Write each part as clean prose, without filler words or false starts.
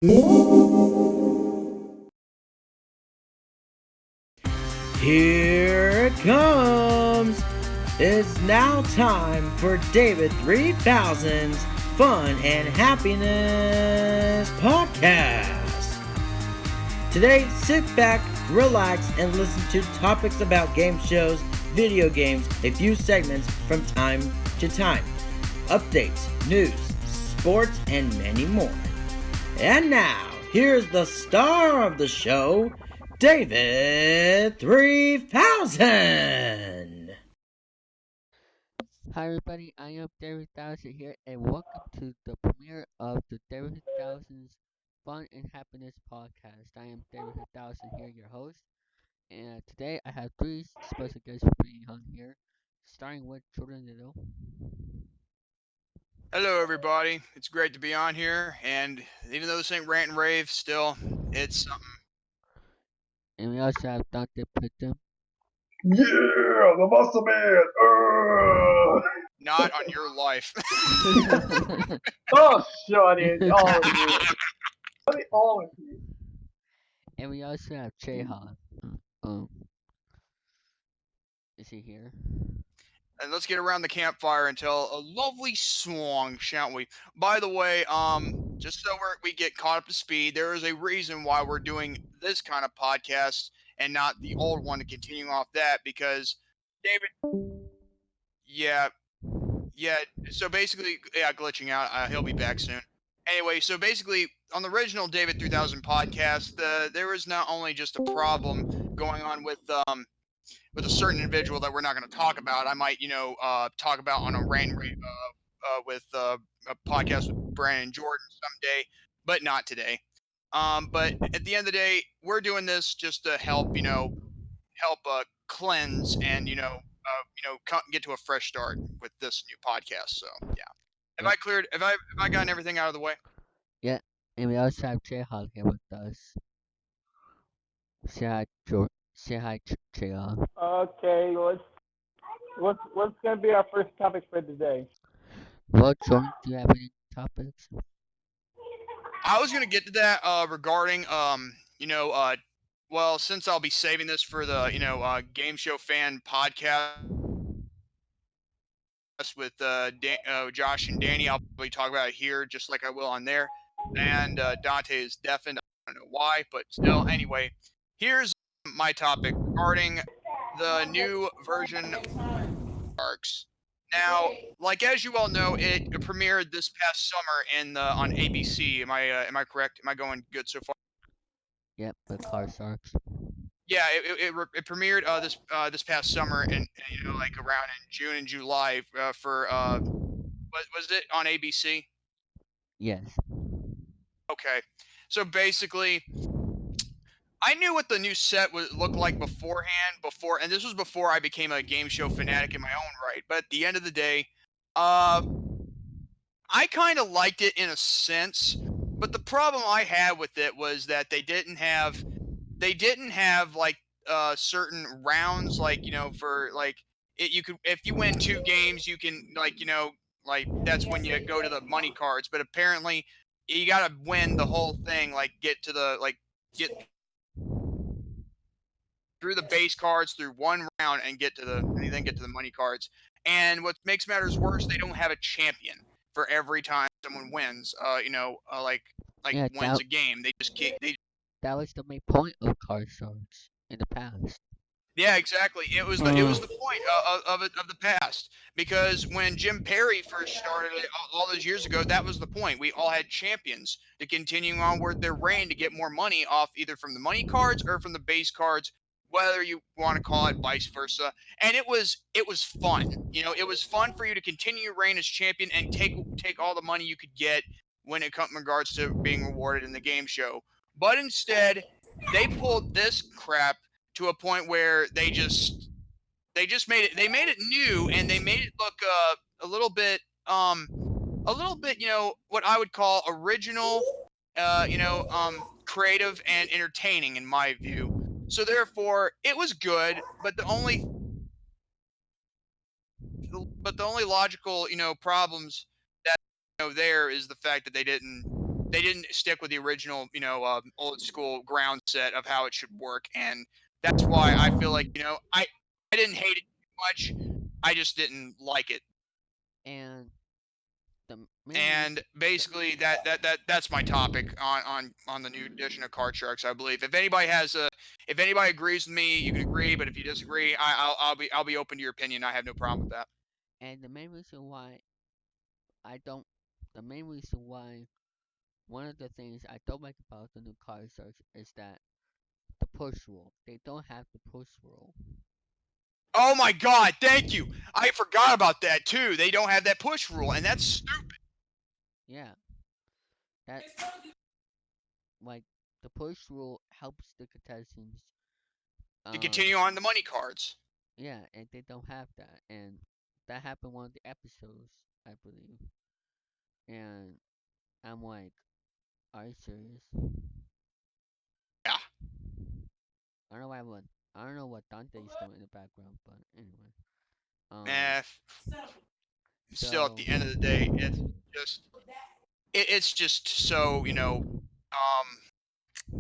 Here it comes! It's now time for David3000's Fun and Happiness Podcast. Today, sit back, relax, and listen to topics about game shows, video games, a few segments from time to time, updates, news, sports, and many more. And now, here's the star of the show, David3000! Hi everybody, I am David3000 here and welcome to the premiere of the David3000's Fun and Happiness Podcast. I am David3000 here, your host, and today I have three special guests being on here, starting with Jordan Little. Hello, everybody. It's great to be on here, and even though this ain't rant and rave, still, it's something. And we also have Dontae Pittman. Yeah, the muscle man. Not on your life. Oh, shut it, all of you. All of you. And we also have Jahod. Is he here? And let's get around the campfire and tell a lovely song, shan't we? By the way, just so we get caught up to speed, there is a reason why we're doing this kind of podcast and not the old one to continue off that, because David. Yeah. So basically, glitching out. He'll be back soon. Anyway, so basically, on the original David3000 podcast, there was not only just a problem going on with a certain individual that we're not going to talk about. I might, talk about on a rant and rave with a podcast with Brandon and Jordan someday, but not today. But at the end of the day, we're doing this just to help, cleanse and get to a fresh start with this new podcast. So yeah, have I gotten everything out of the way? Yeah, and we also have Jahod here with us. Say hi, Jahod. Okay, what's gonna be our first topic for today? Well, Jordan, do you have any topics? I was gonna get to that regarding well, since I'll be saving this for the game show fan podcast with Josh and Danny, I'll probably talk about it here just like I will on there. And Dontae is deafened. I don't know why, but still. Anyway, here's my topic regarding the new version of Arcs. Now, like as you all know, it premiered this past summer on ABC. Am I correct? Am I going good so far? Yep, the car sharks. Yeah, it premiered this past summer, and like around in June and July for was it on ABC? Yes. Okay, so basically, I knew what the new set would look like beforehand. And this was before I became a game show fanatic in my own right. But at the end of the day, I kind of liked it in a sense. But the problem I had with it was that they didn't have like certain rounds, like for like it. You could, if you win 2 games, you can like that's when you go to the money cards. But apparently, you gotta win the whole thing, like get through the base cards through one round and then get to the money cards. And what makes matters worse, they don't have a champion for every time someone wins. Wins a game. They just can't. That was the main point of car sharks in the past. Yeah, exactly. It was the point of the past, because when Jim Perry first started it all those years ago, that was the point. We all had champions to continue on with their reign to get more money off either from the money cards or from the base cards, whether you want to call it vice versa. And it was fun. It was fun for you to continue your reign as champion and take all the money you could get when it comes in regards to being rewarded in the game show. But instead, they pulled this crap to a point where they just made it new, and they made it look a little bit what I would call original, creative and entertaining in my view. So therefore, it was good, but the only logical problems that there is the fact that they didn't they didn't stick with the original, old school ground set of how it should work, and that's why I feel like, I didn't hate it too much. I just didn't like it. And the main And reason, basically that's my topic on the new edition of Card Sharks. I believe if anybody agrees with me, you can agree, but if you disagree, I'll be open to your opinion. I have no problem with that. and the main reason why I don't, the main reason why one of the things I don't like about the new card search is that the push rule. They don't have the push rule. Oh my God! Thank you. I forgot about that too. They don't have that push rule, and that's stupid. Yeah, that like the push rule helps the contestants. To continue on the money cards. Yeah, and they don't have that, and that happened one of the episodes, I believe. And I'm like, are you serious? Yeah. I don't know why what I don't know what Dante's doing in the background, but anyway. Eh, still at So the end of the day, it's just so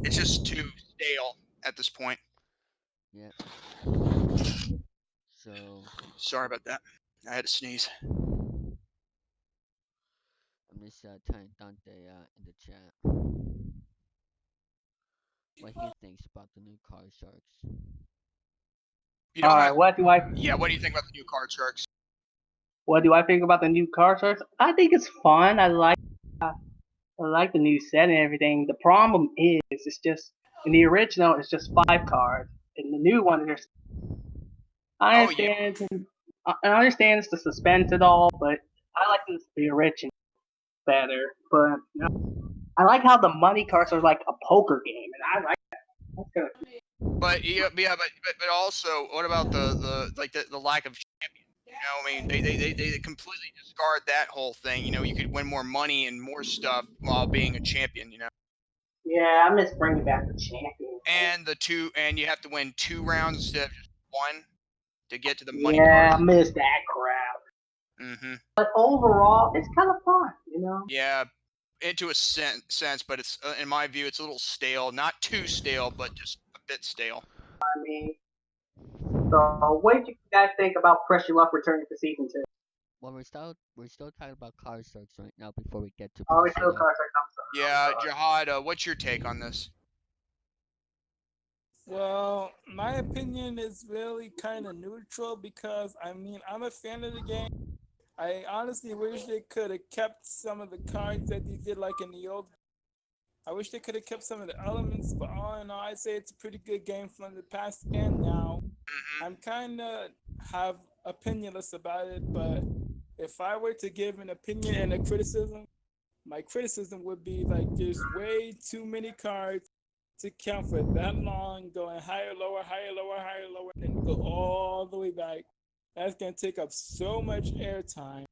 it's just too stale at this point. yeah. So Sorry about that. I had to sneeze. I'm just telling Dante in the chat what he thinks about the new card sharks. You don't All have. right, what do I Yeah, what do you think about the new Card Sharks? think about the new card sharks? I think it's fun. I like the new set and everything. The problem is, it's just in the original, it's just 5 cards. In the new one, there's I Oh yeah, understand. I understand it's the suspense and all, but I like the original better. But I like how the money cards are like a poker game, and I like that. That's good. but also, what about the lack of champion? I mean, they completely discard that whole thing. You could win more money and more stuff while being a champion. Yeah, I miss bringing back the champion. And you have to win 2 rounds instead of just one to get to the money Yeah, I cards. miss that crap. Mm-hmm. But overall, it's kind of fun. Yeah, into a sense, but it's in my view, it's a little stale. Not too stale, but just a bit stale. I mean, so what do you guys think about Pressure Luck returning to season 2? Well, we're still talking about card sharks right now before we get to Oh, we pressure still luck. cards are Yeah, Jahod, what's your take on this? Well, my opinion is really kind of neutral because I mean I'm a fan of the game. I honestly wish they could have kept some of the cards that they did like in the old. I wish they could have kept some of the elements, but all in all, I'd say it's a pretty good game from the past and now. Mm-hmm. I'm kind of have opinionless about it, but if I were to give an opinion and a criticism, my criticism would be like there's way too many cards to count for that long, going higher, lower, higher, lower, higher, lower, and then go all the way back. That's gonna take up so much airtime,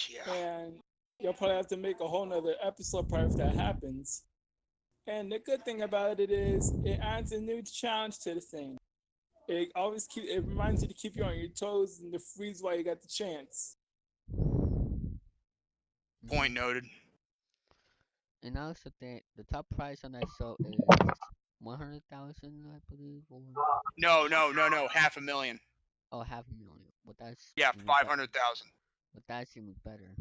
Yeah. and you'll probably have to make a whole nother episode part if that happens. And the good thing about it is it adds a new challenge to the thing. It reminds you to keep you on your toes and to freeze while you got the chance. Point noted. And also, the top prize on that show is 100,000, I believe, or No, 500,000. oh, 500,000. But that's Yeah, even 500,000. But that's even better.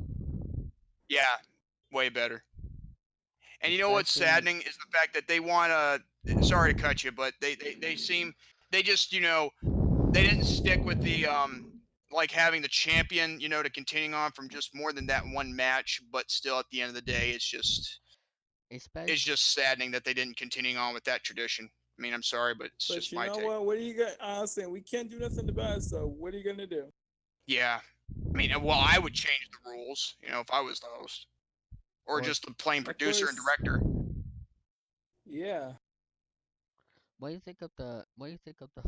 Yeah, way better. And you know what's Especially- saddening is the fact that they want to. Sorry to cut you, but they just they didn't stick with the like having the champion to continuing on from just more than that one match, but still at the end of the day, it's just saddening that they didn't continue on with that tradition. I mean, I'm sorry, but it's But just you my know take. what? What are you gonna? Honestly, we can't do nothing about it. So what are you gonna do? Yeah, I mean, well, I would change the rules, if I was the host, or just the plain producer and course. director. Yeah. What do you think of the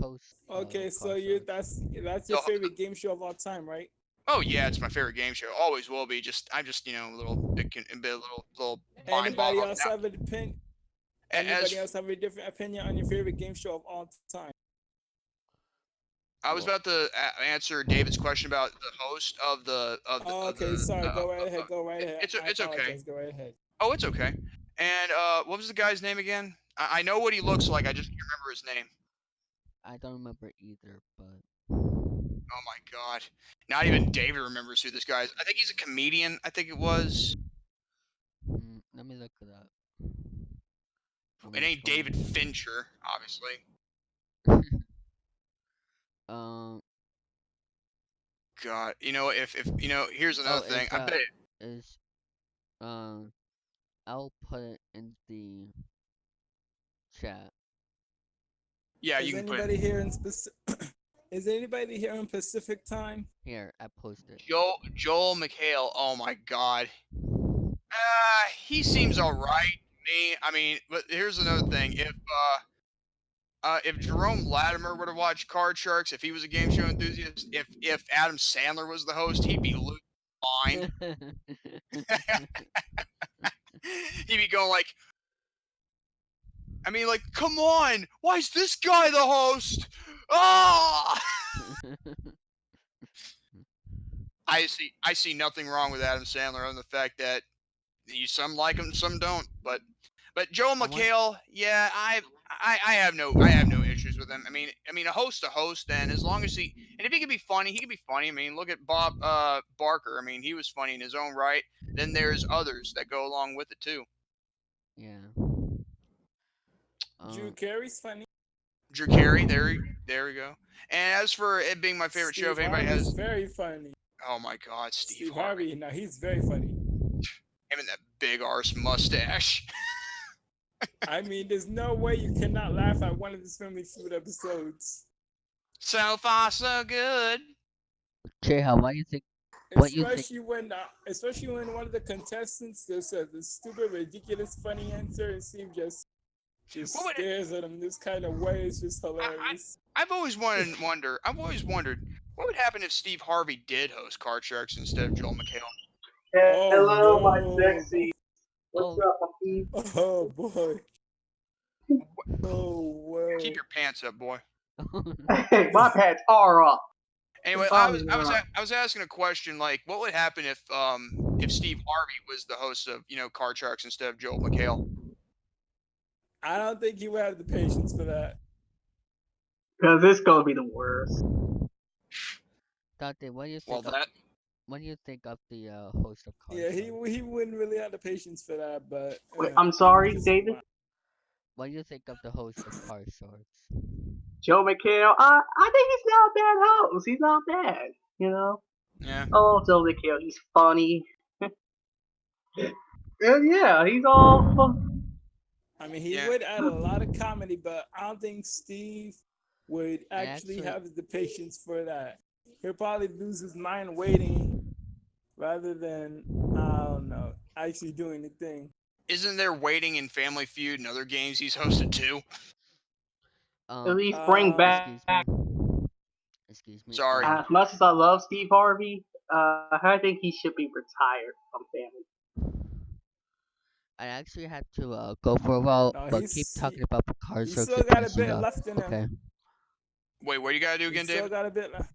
host? Okay, so Card you Sharks? that's your favorite game show of all time, right? Oh yeah, it's my favorite game show. Always will be. I'm just a little little mind Anybody boggled else now. have an opinion? As Anybody else have a different opinion on your favorite game show of all time? I was about to answer David's question about the host of the Oh, okay, sorry. Go right ahead. Go right ahead. I It's okay. apologize. Go right ahead. Oh, it's okay. And what was the guy's name again? I know what he looks like. I just can't remember his name. I don't remember either, but Oh my god. Not even David remembers who this guy is. I think he's a comedian. I think it was. let me look it up. It ain't David Fincher, obviously. um. God, if here's another thing. I bet it. Is I'll put it in the chat. Yeah, Is you can put anybody here in Is anybody here in Pacific time? Here, I posted. Joel McHale. Oh my god. He seems all right to me. I mean, but here's another thing. If Jerome Latimer would have watched Card Sharks, if he was a game show enthusiast, if Adam Sandler was the host, he'd be losing his mind. He'd be going like, I mean, like, come on, why is this guy the host? Ah! I see nothing wrong with Adam Sandler other than the fact that some like him, some don't. But Joel McHale, yeah, I have no issues with him. I mean, a host, and as long as if he could be funny, he could be funny. I mean, look at Bob Barker. I mean, he was funny in his own right. Then there's others that go along with it too. Yeah. Drew Carey's funny. Drew Carey, there we go. And as for it being my favorite show, if anybody Harvey's has, very funny. oh my God, Steve Harvey. Now he's very funny. Him and that big arse mustache. I mean, there's no way you cannot laugh at one of his Family Feud episodes. So far, so good. Jayha, why do you think? Especially when one of the contestants just says the stupid, ridiculous, funny answer, and Steve just stares at him this kind of way. It's just hilarious. I've always wondered what would happen if Steve Harvey did host Card Sharks instead of Joel McHale. Hello, my sexy. What's up, Steve? Oh boy. Oh wow. Keep your pants up, boy. My pants are up. Anyway, I was asking a question like, what would happen if Steve Harvey was the host of Card Sharks instead of Joel McHale? I don't think he would have the patience for that. Because it's gonna be the worst. Dontae, what do you think? What do you think of the host of Card Sharks? Yeah, he wouldn't really have the patience for that. But wait, I'm sorry, David. What do you think of the host of Card Sharks? Joe McHale. I think he's not a bad host. He's not bad. Yeah. Oh, Joe McHale. He's funny. And yeah, he's all fun. I mean, he would add a lot of comedy, but I don't think Steve would actually have the patience for that. He'll probably lose his mind waiting rather than, I don't know, actually doing the thing. Isn't there waiting in Family Feud and other games he's hosted too? At least bring back. Excuse me. Sorry. As much as I love Steve Harvey, I think he should be retired from Family. I actually had to go for a while, but keep talking about the Card Sharks. He's still got a bit left in him. Okay. Wait, what do you gotta do again, David? Still got a bit left.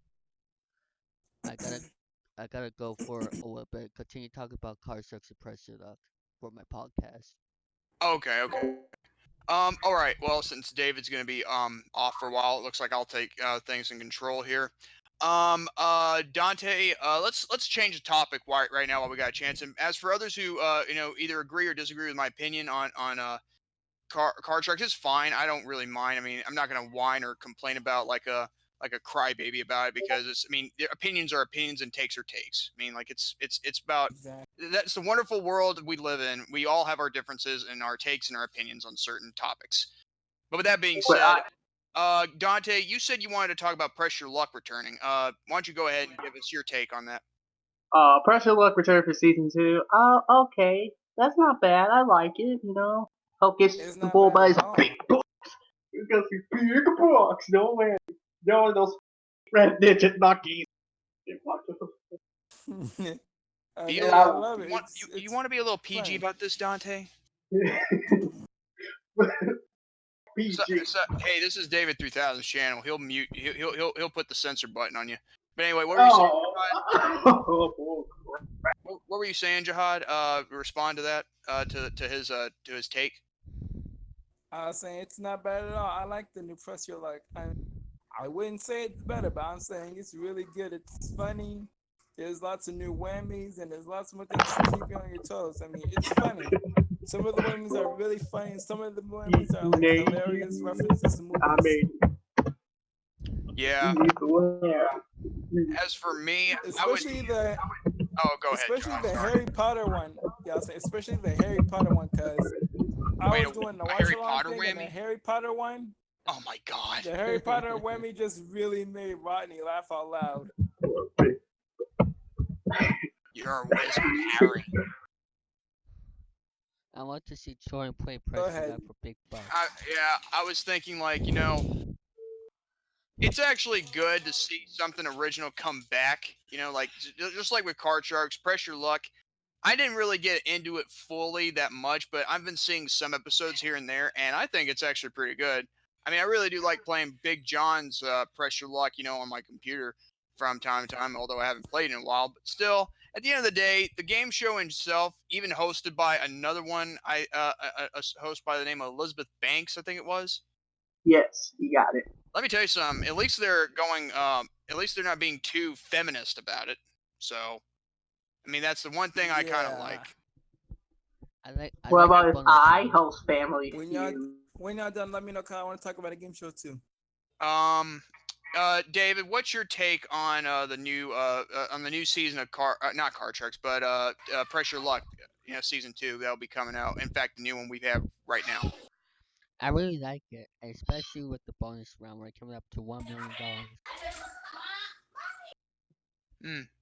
I gotta go for a little bit. Continue talking about Card Sharks and Pressure Luck for my podcast. Okay. All right. Well, since David's gonna be off for a while, it looks like I'll take things in control here. Dontae, let's change the topic right now while we got a chance. And as for others who either agree or disagree with my opinion on Card Sharks, it's fine. I don't really mind. I mean, I'm not gonna whine or complain about like a crybaby about it because opinions are opinions and takes are takes. I mean, like it's about that's the wonderful world we live in. We all have our differences and our takes and our opinions on certain topics. But with that being said, Dontae, you said you wanted to talk about Pressure Luck returning. Why don't you go ahead and give us your take on that? Pressure Luck return for season 2. Okay, that's not bad. I like it. Hope gets the bull by his big books. You got these big books. No way. No, those red digit Buckies. You want to be a little PG about this, Dontae? PG. Hey, this is David3000's channel. He'll mute. He'll put the censor button on you. But anyway, what were you saying? What what were you saying, Jahad? Respond to that. To his take. I was saying it's not bad at all. I like the new Press Your Luck. I wouldn't say it's better, but I'm saying it's really good. It's funny. There's lots of new whammies, and there's lots more things to keep you on your toes. I mean, it's funny. Some of the whammies are really funny, and some of the whammies are like hilarious references to I movies. mean, Yeah. yeah. As for me, I would. Especially the Oh, go ahead, especially Jahad. the Sorry. Harry Potter one. Yeah, I'll say especially the Harry Potter one, because I Wait, was doing the a watch Harry along Potter thing, and the whammy? Harry Potter one, Oh my God. the Harry Potter whammy just really made Rodney laugh out loud. You're a wizard, Harry. I want to see Jordan play Go Pressure ahead. Luck for big bucks. Yeah, I was thinking like it's actually good to see something original come back. Like just like with Card Sharks, Pressure Luck. I didn't really get into it fully that much, but I've been seeing some episodes here and there, and I think it's actually pretty good. I mean, I really do like playing Big John's Pressure Luck, on my computer from time to time, although I haven't played in a while. But still, at the end of the day, the game show itself, even hosted by another one, a host by the name of Elizabeth Banks, I think it was. Yes, you got it. Let me tell you something. At least they're going. At least they're not being too feminist about it. So, I mean, that's the one thing I kind of Yeah. like. I What like about the if bonus I round. host Family When Feud? y'all done, let me know, cause I want to talk about a game show too. David, what's your take on the new season of not Card Sharks, but Pressure Luck, season 2 that'll be coming out. In fact, the new one we have right now. I really like it, especially with the bonus round where it comes up to $1 million.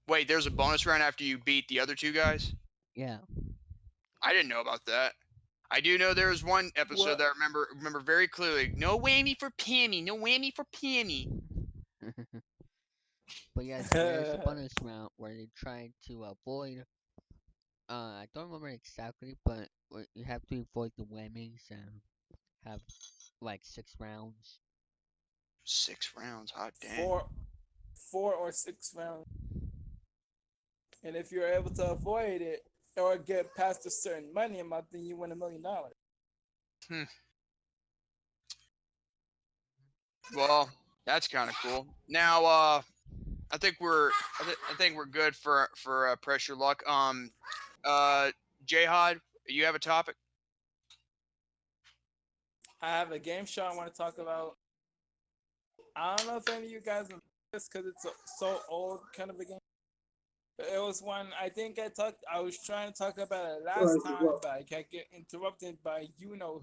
Wait, there's a bonus round after you beat the other two guys? Yeah. I didn't know about that. I do know there was one episode What? that I remember very clearly. No whammy for Pammy. No whammy for Pammy. But yes, there's a bonus round where they try to avoid. I don't remember exactly, but you have to avoid the whammies and have like 6 rounds. 6 rounds, hot damn. 4 or 6 rounds, and if you're able to avoid it or get past a certain money amount, then you win $1 million. Well, that's kind of cool. Now, I think we're good for Pressure Luck. Jahod, you have a topic? I have a game show I want to talk about. I don't know if any of you guys have this because it's so old, kind of a game. But it was one I think I was trying to talk about it last time, but I kept getting interrupted by YouNow.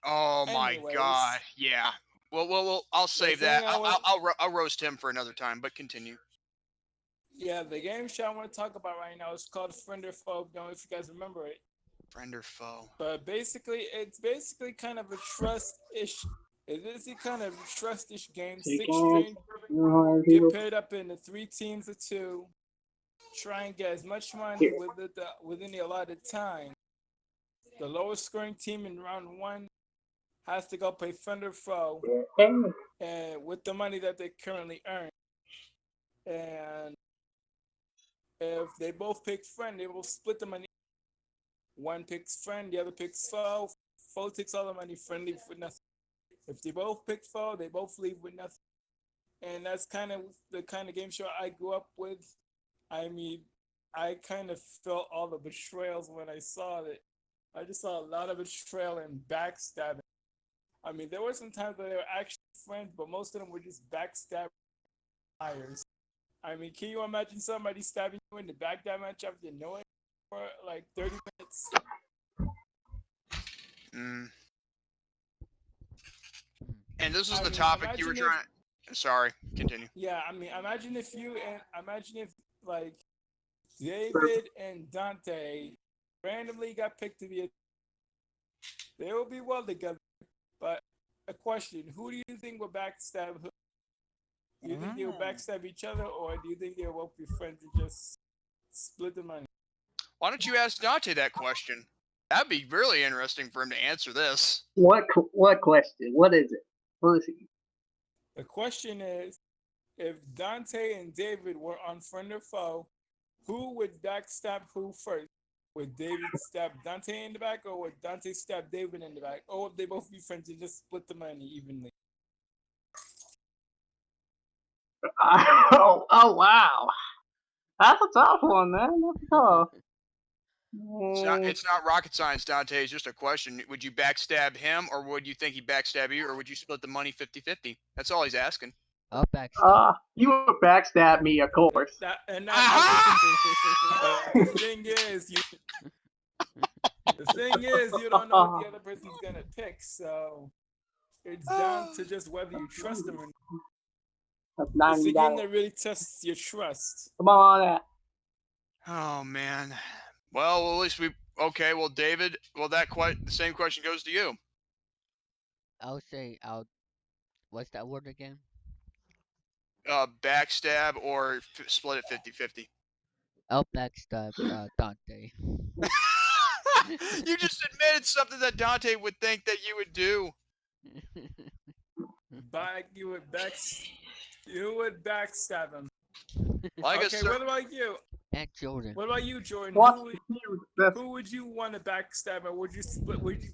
Oh my Anyways. God, yeah. Well, I'll save thing that. I was- I'll roast him for another time. But continue. Yeah, the game show I want to talk about right now is called Friend or Foe. Don't know if you guys remember it. Friend or foe? But basically, it's basically kind of a trust-ish. It is a kind of trust-ish game. 6 strangers get paired up into 3 teams of 2. Try and get as much money within the allotted time. The lowest scoring team in round 1 has to go play friend or foe, and with the money that they currently earn. And if they both pick friend, they will split the money. One picks friend, the other picks foe. Foe takes all the money, friend leaves with nothing. If they both pick foe, they both leave with nothing. And that's kind of the kind of game show I grew up with. I mean, I kind of felt all the betrayals when I saw it. I just saw a lot of betrayal and backstabbing. I mean, there were some times where they were actually friends, but most of them were just backstabbing liars. I mean, can you imagine somebody stabbing you in the back that much after knowing for like 30 minutes? And this is the topic you were trying. Sorry, continue. Yeah, I mean, imagine if like David and Dontae randomly got picked to be a. They will be well together, but a question: who do you think will backstab who? Do you think they will backstab each other, or do you think they will be friends and just split the money? Why don't you ask Dontae that question? That'd be really interesting for him to answer this. What question? What is it? What is it? The question is, if Dontae and David were on friend or foe, who would backstab who first? Would David stab Dante in the back, or would Dante stab David in the back? Or would they both be friends and just split the money evenly? Oh wow, that's a tough one, man. That's tough. It's not rocket science, Dante. It's just a question. Would you backstab him, or would you think he backstab you, or would you split the money 50-50? That's all he's asking. I'll backstab. You would backstab me, of course. The thing is, you don't know what the other person's gonna pick, so it's down to just whether you trust them or not. That's It's a game $90. that really tests your trust. Come on. Oh man. Well, at least we. Okay. Well, David. Well, the same question goes to you. I'll say what's that word again? Backstab or split it 50-50. I'll backstab Dante. You just admitted something that Dante would think that you would do. You would backstab him. Like okay, what about you? And Jordan. What about you, Jordan? Who would you want to backstab? Or would you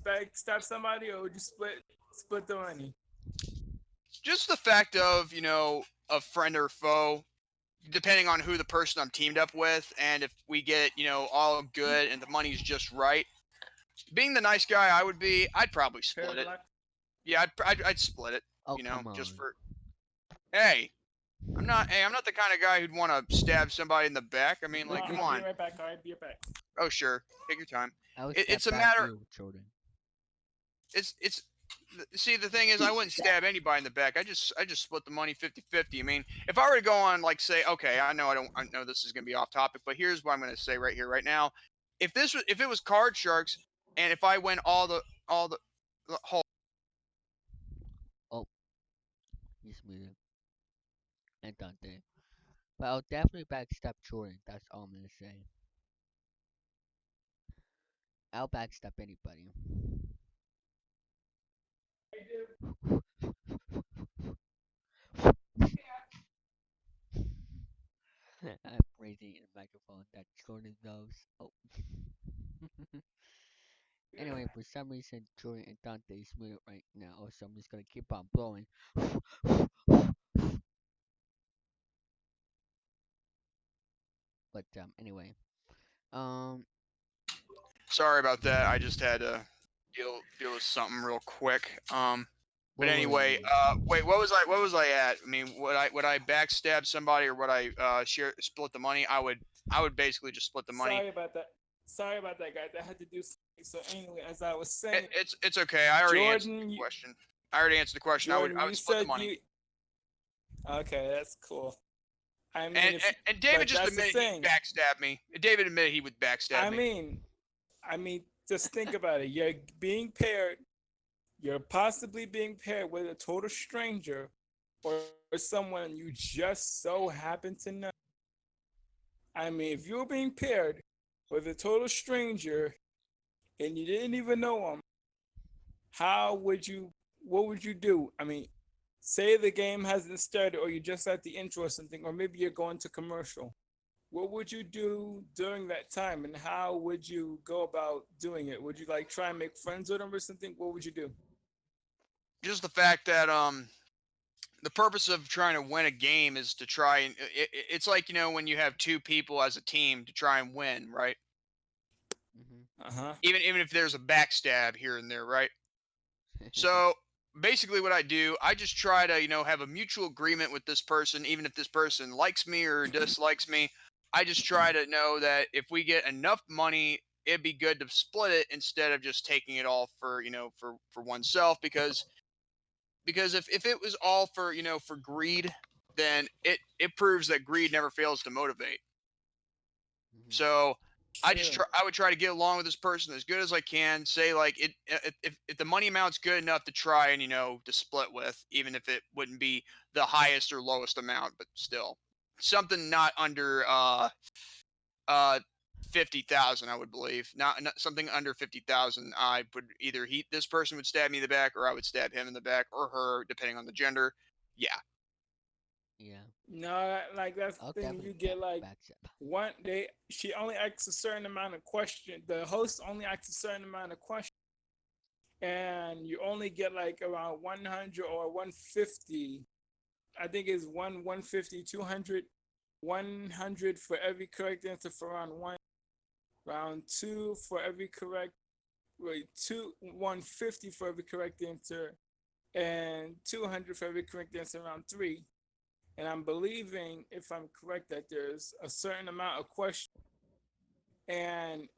backstab somebody, or would you split the money? Just the fact of, a friend or foe, depending on who the person I'm teamed up with, and if we get, all good and the money's just right. Being the nice guy I would be, I'd probably split it. Yeah, I'd split it. Oh, just for. Hey, I'm not the kind of guy who'd want to stab somebody in the back. I mean, like, come on. I'll be right back. All right, be right back. Oh, sure. Take your time. It's a matter. You, Jordan. It's. See, the thing is, I wouldn't stab anybody in the back. I just split the money 50-50. I mean, if I were to go on, like, say, okay, I know this is gonna be off topic, but here's what I'm gonna say right here, right now. If it was Card Sharks, and if I win all the whole. Oh, he's muted. And Dante. But I'll definitely backstab Jordan. That's all I'm gonna say. I'll backstab anybody. I'm breathing in the microphone that Jordan knows. Oh. Anyway, for some reason, Jordan and Dante is muted right now, so I'm just gonna keep on blowing. But anyway, Sorry about that. I just had to deal with something real quick. But anyway, wait, what was I at? I mean, would I backstab somebody, or would I split the money? I would basically just split the money. Sorry about that, guys. I had to do something. So anyway, as I was saying, it's okay. I already answered the question. Jordan, I would split the money. Okay, that's cool. I mean, and David just admitted he'd backstab me. David admitted he would backstab me. I mean, just think about it. You're being paired. You're possibly being paired with a total stranger, or someone you just so happen to know. I mean, if you're being paired with a total stranger and you didn't even know him, what would you do? I mean, say the game hasn't started, or you're just at the intro or something, or maybe you're going to commercial. What would you do during that time, and how would you go about doing it? Would you try and make friends with them or something? What would you do? Just the fact that the purpose of trying to win a game is to try and it's like, when you have two people as a team to try and win, right? Uh-huh. Even if there's a backstab here and there, right? So basically what I do, I just try to, have a mutual agreement with this person, even if this person likes me or dislikes me. I just try to know that if we get enough money, it'd be good to split it instead of just taking it all for oneself, because if it was all for greed, then it proves that greed never fails to motivate. So I would try to get along with this person as good as I can. Say, like, if the money amount's good enough to try and to split with, even if it wouldn't be the highest or lowest amount, but still something not under 50,000, I would believe. Not something under 50,000. I would either this person would stab me in the back, or I would stab him in the back, or her, depending on the gender. Yeah. Yeah. No, like that's I'll the thing. definitely You get like backstep. one. She only asks a certain amount of question. The host only asks a certain amount of questions, and you only get like around 100 or 150. I think it's 150, 200, 100 for every correct answer for round one. Round two for every correct. Wait, 150 for every correct answer, and 200 for every correct answer round three. And I'm believing, if I'm correct, that there's a certain amount of questions, and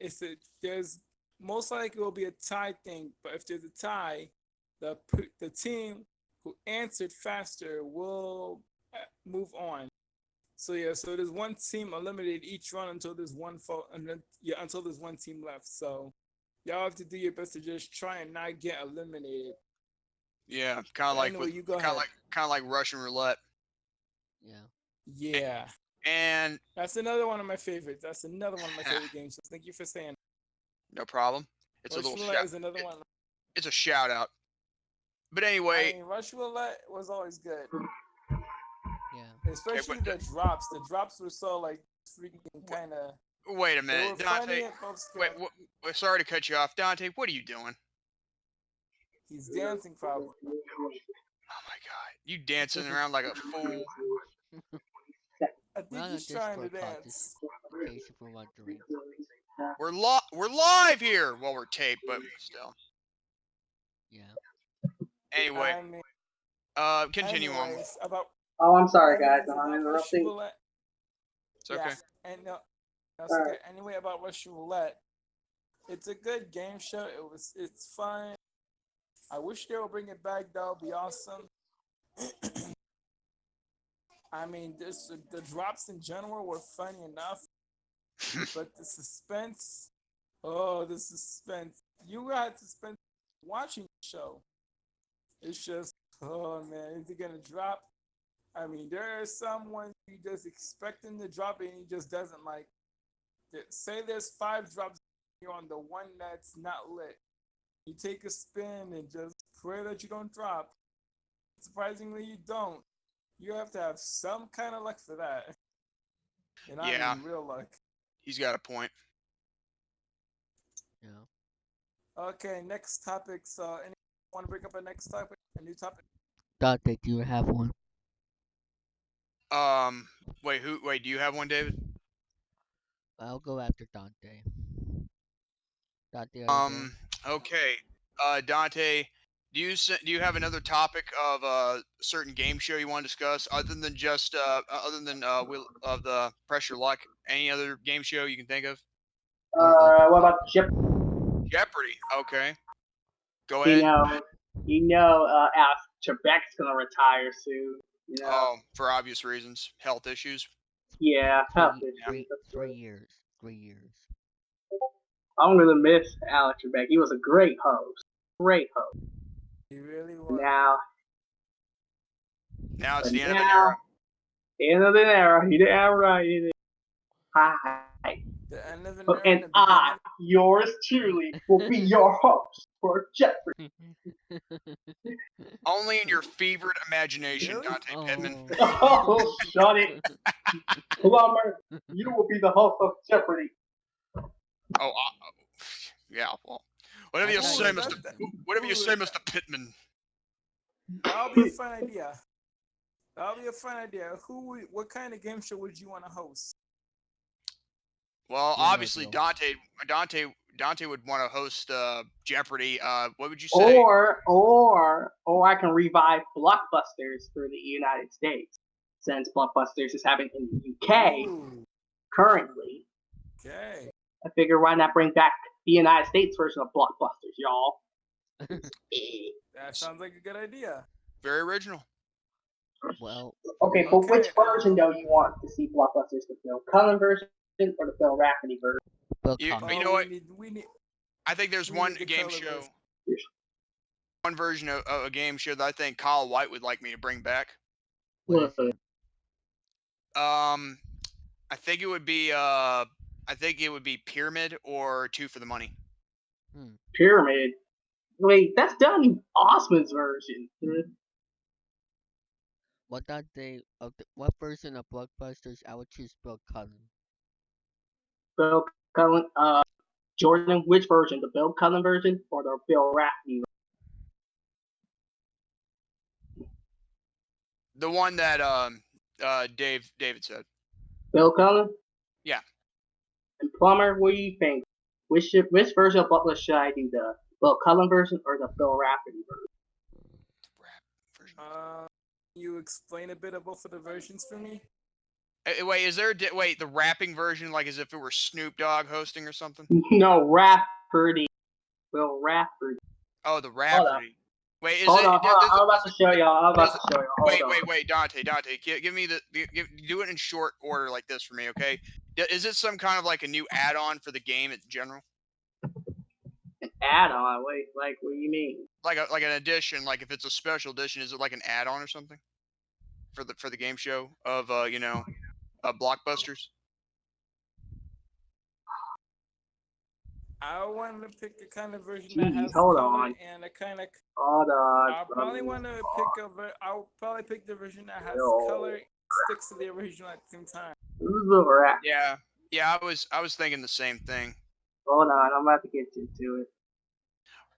there's most likely will be a tie thing. But if there's a tie, the team who answered faster will move on. So yeah, so there's one team eliminated each run until there's one fault, and then until there's one team left. So y'all have to do your best to just try and not get eliminated. Yeah, kind of like Anyway, with you go kind of ahead. like Russian roulette. Yeah. Yeah, And that's another one of my favorites. That's another one of my favorite games. So thank you for saying. no problem. It's a Rush little Roulette shout. is another one. It's a shout out. But I anyway, mean, Rush Roulette was always good, Yeah. okay, especially the drops. The drops were so like freaking kind of. wait a They were minute, funny Dontae. and both Wait, scary. sorry to cut you off, Dontae. What are you doing? He's dancing probably. Oh my God, you dancing around like a fool. I We're think on a he's trying to Discord call, just dance. in case if we're wondering. We're live here. Well, we're taped, but still. Yeah. Anyway, I mean, continue on. anyways, about. Oh, I'm sorry, guys. Anyways, I'm about Rush interrupting. Roulette. It's okay. Yeah, and no, that's okay. Anyway, about Rush Roulette, it's a good game show. It's fun. I wish they would bring it back. That would be awesome. I mean, the drops in general were funny enough, but the suspense. Oh, the suspense! You got suspense watching the show. It's just, oh man, is he gonna drop? I mean, there are some ones you just expect him to drop it and he just doesn't. Like, say there's 5 drops, you're on the one that's not lit. You take a spin and just pray that you don't drop. Surprisingly, you don't. You have to have some kind of luck for that. And I Yeah, mean real luck. he's got a point. Yeah. Okay, next topic. So, anyone want to bring up a next topic? A new topic? Dontae, do you have one? Wait, who? Wait, do you have one, David? I'll go after Dontae. Dontae, are you there? Okay. Dontae, do you have another topic of a certain game show you want to discuss other than just Wheel of the Pressure Luck? Any other game show you can think of? What about Jeopardy? Jeopardy. Okay. Go ahead. Alex Trebek's gonna retire soon. Oh, for obvious reasons, health issues. Yeah, health issues. 3 years. 3 years. I'm gonna miss Alex Trebek. He was a great host. Great host. He really was. Now it's the end of an era. End of an era. He didn't have right. He didn't. Hi. The end of an era. And I, yours truly, will be your host for Jeopardy. Only in your fevered imagination, Really? Dontae Pittman. Oh, shut it. Plummer, you will be the host of Jeopardy. Oh, yeah. Well, whatever you say, Mr. Pittman. That'll be a fun idea. What kind of game show would you want to host? Well, Yeah, obviously Bill. Dontae would want to host Jeopardy. What would you say? Or I can revive Blockbusters for the United States, since Blockbusters is having in the UK Ooh, currently. okay. I figure why not bring back the United States version of Blockbusters, y'all? That sounds like a good idea. Very original. Well, Okay, but which Okay, version do you want to see Blockbusters? The Phil Cullen version or the Phil Rafferty version? Bill You Connolly. know what? We need. I think there's We one need the game color show, version. one version of a game show that I think Kyle White would like me to bring back. What is it? I think it would be Pyramid or Two for the Money. Pyramid. Wait, that's Donny Osmond's version. What that they what version of Blockbusters I would choose Bill Cullen. Bill Cullen, Jordan, which version? The Bill Cullen version or the Bill Rafferty version? The one that David said. Bill Cullen? Yeah. And Plummer, what do you think? Which version of Butler should I do? The Bill Cullen version or the Bill Rafferty version? Rap version. You explain a bit of both of the versions for me? Wait, is there wait the rapping version like as if it were Snoop Dogg hosting or something? No, Rafferty. Bill Rafferty. Oh, the Hold on. Rafferty. Wait, is Hold it? on, hold on. I'm about to show y'all. does it- Hold on. wait, Dontae, give me do it in short order like this for me, okay? Is it some kind of like a new add-on for the game in general? An add-on? Wait, like, what do you mean? Like an addition, like if it's a special edition, is it like an add-on or something for the game show of Blockbusters? I want to pick a kind of version that Jeez, has hold color on. and a kind of. Hold on. I'll probably want to pick I'll probably pick the version that has Yo. color, sticks to the original at the same time. Who's the rat? Yeah, I was thinking the same thing. Hold on, I'm about to get you to it.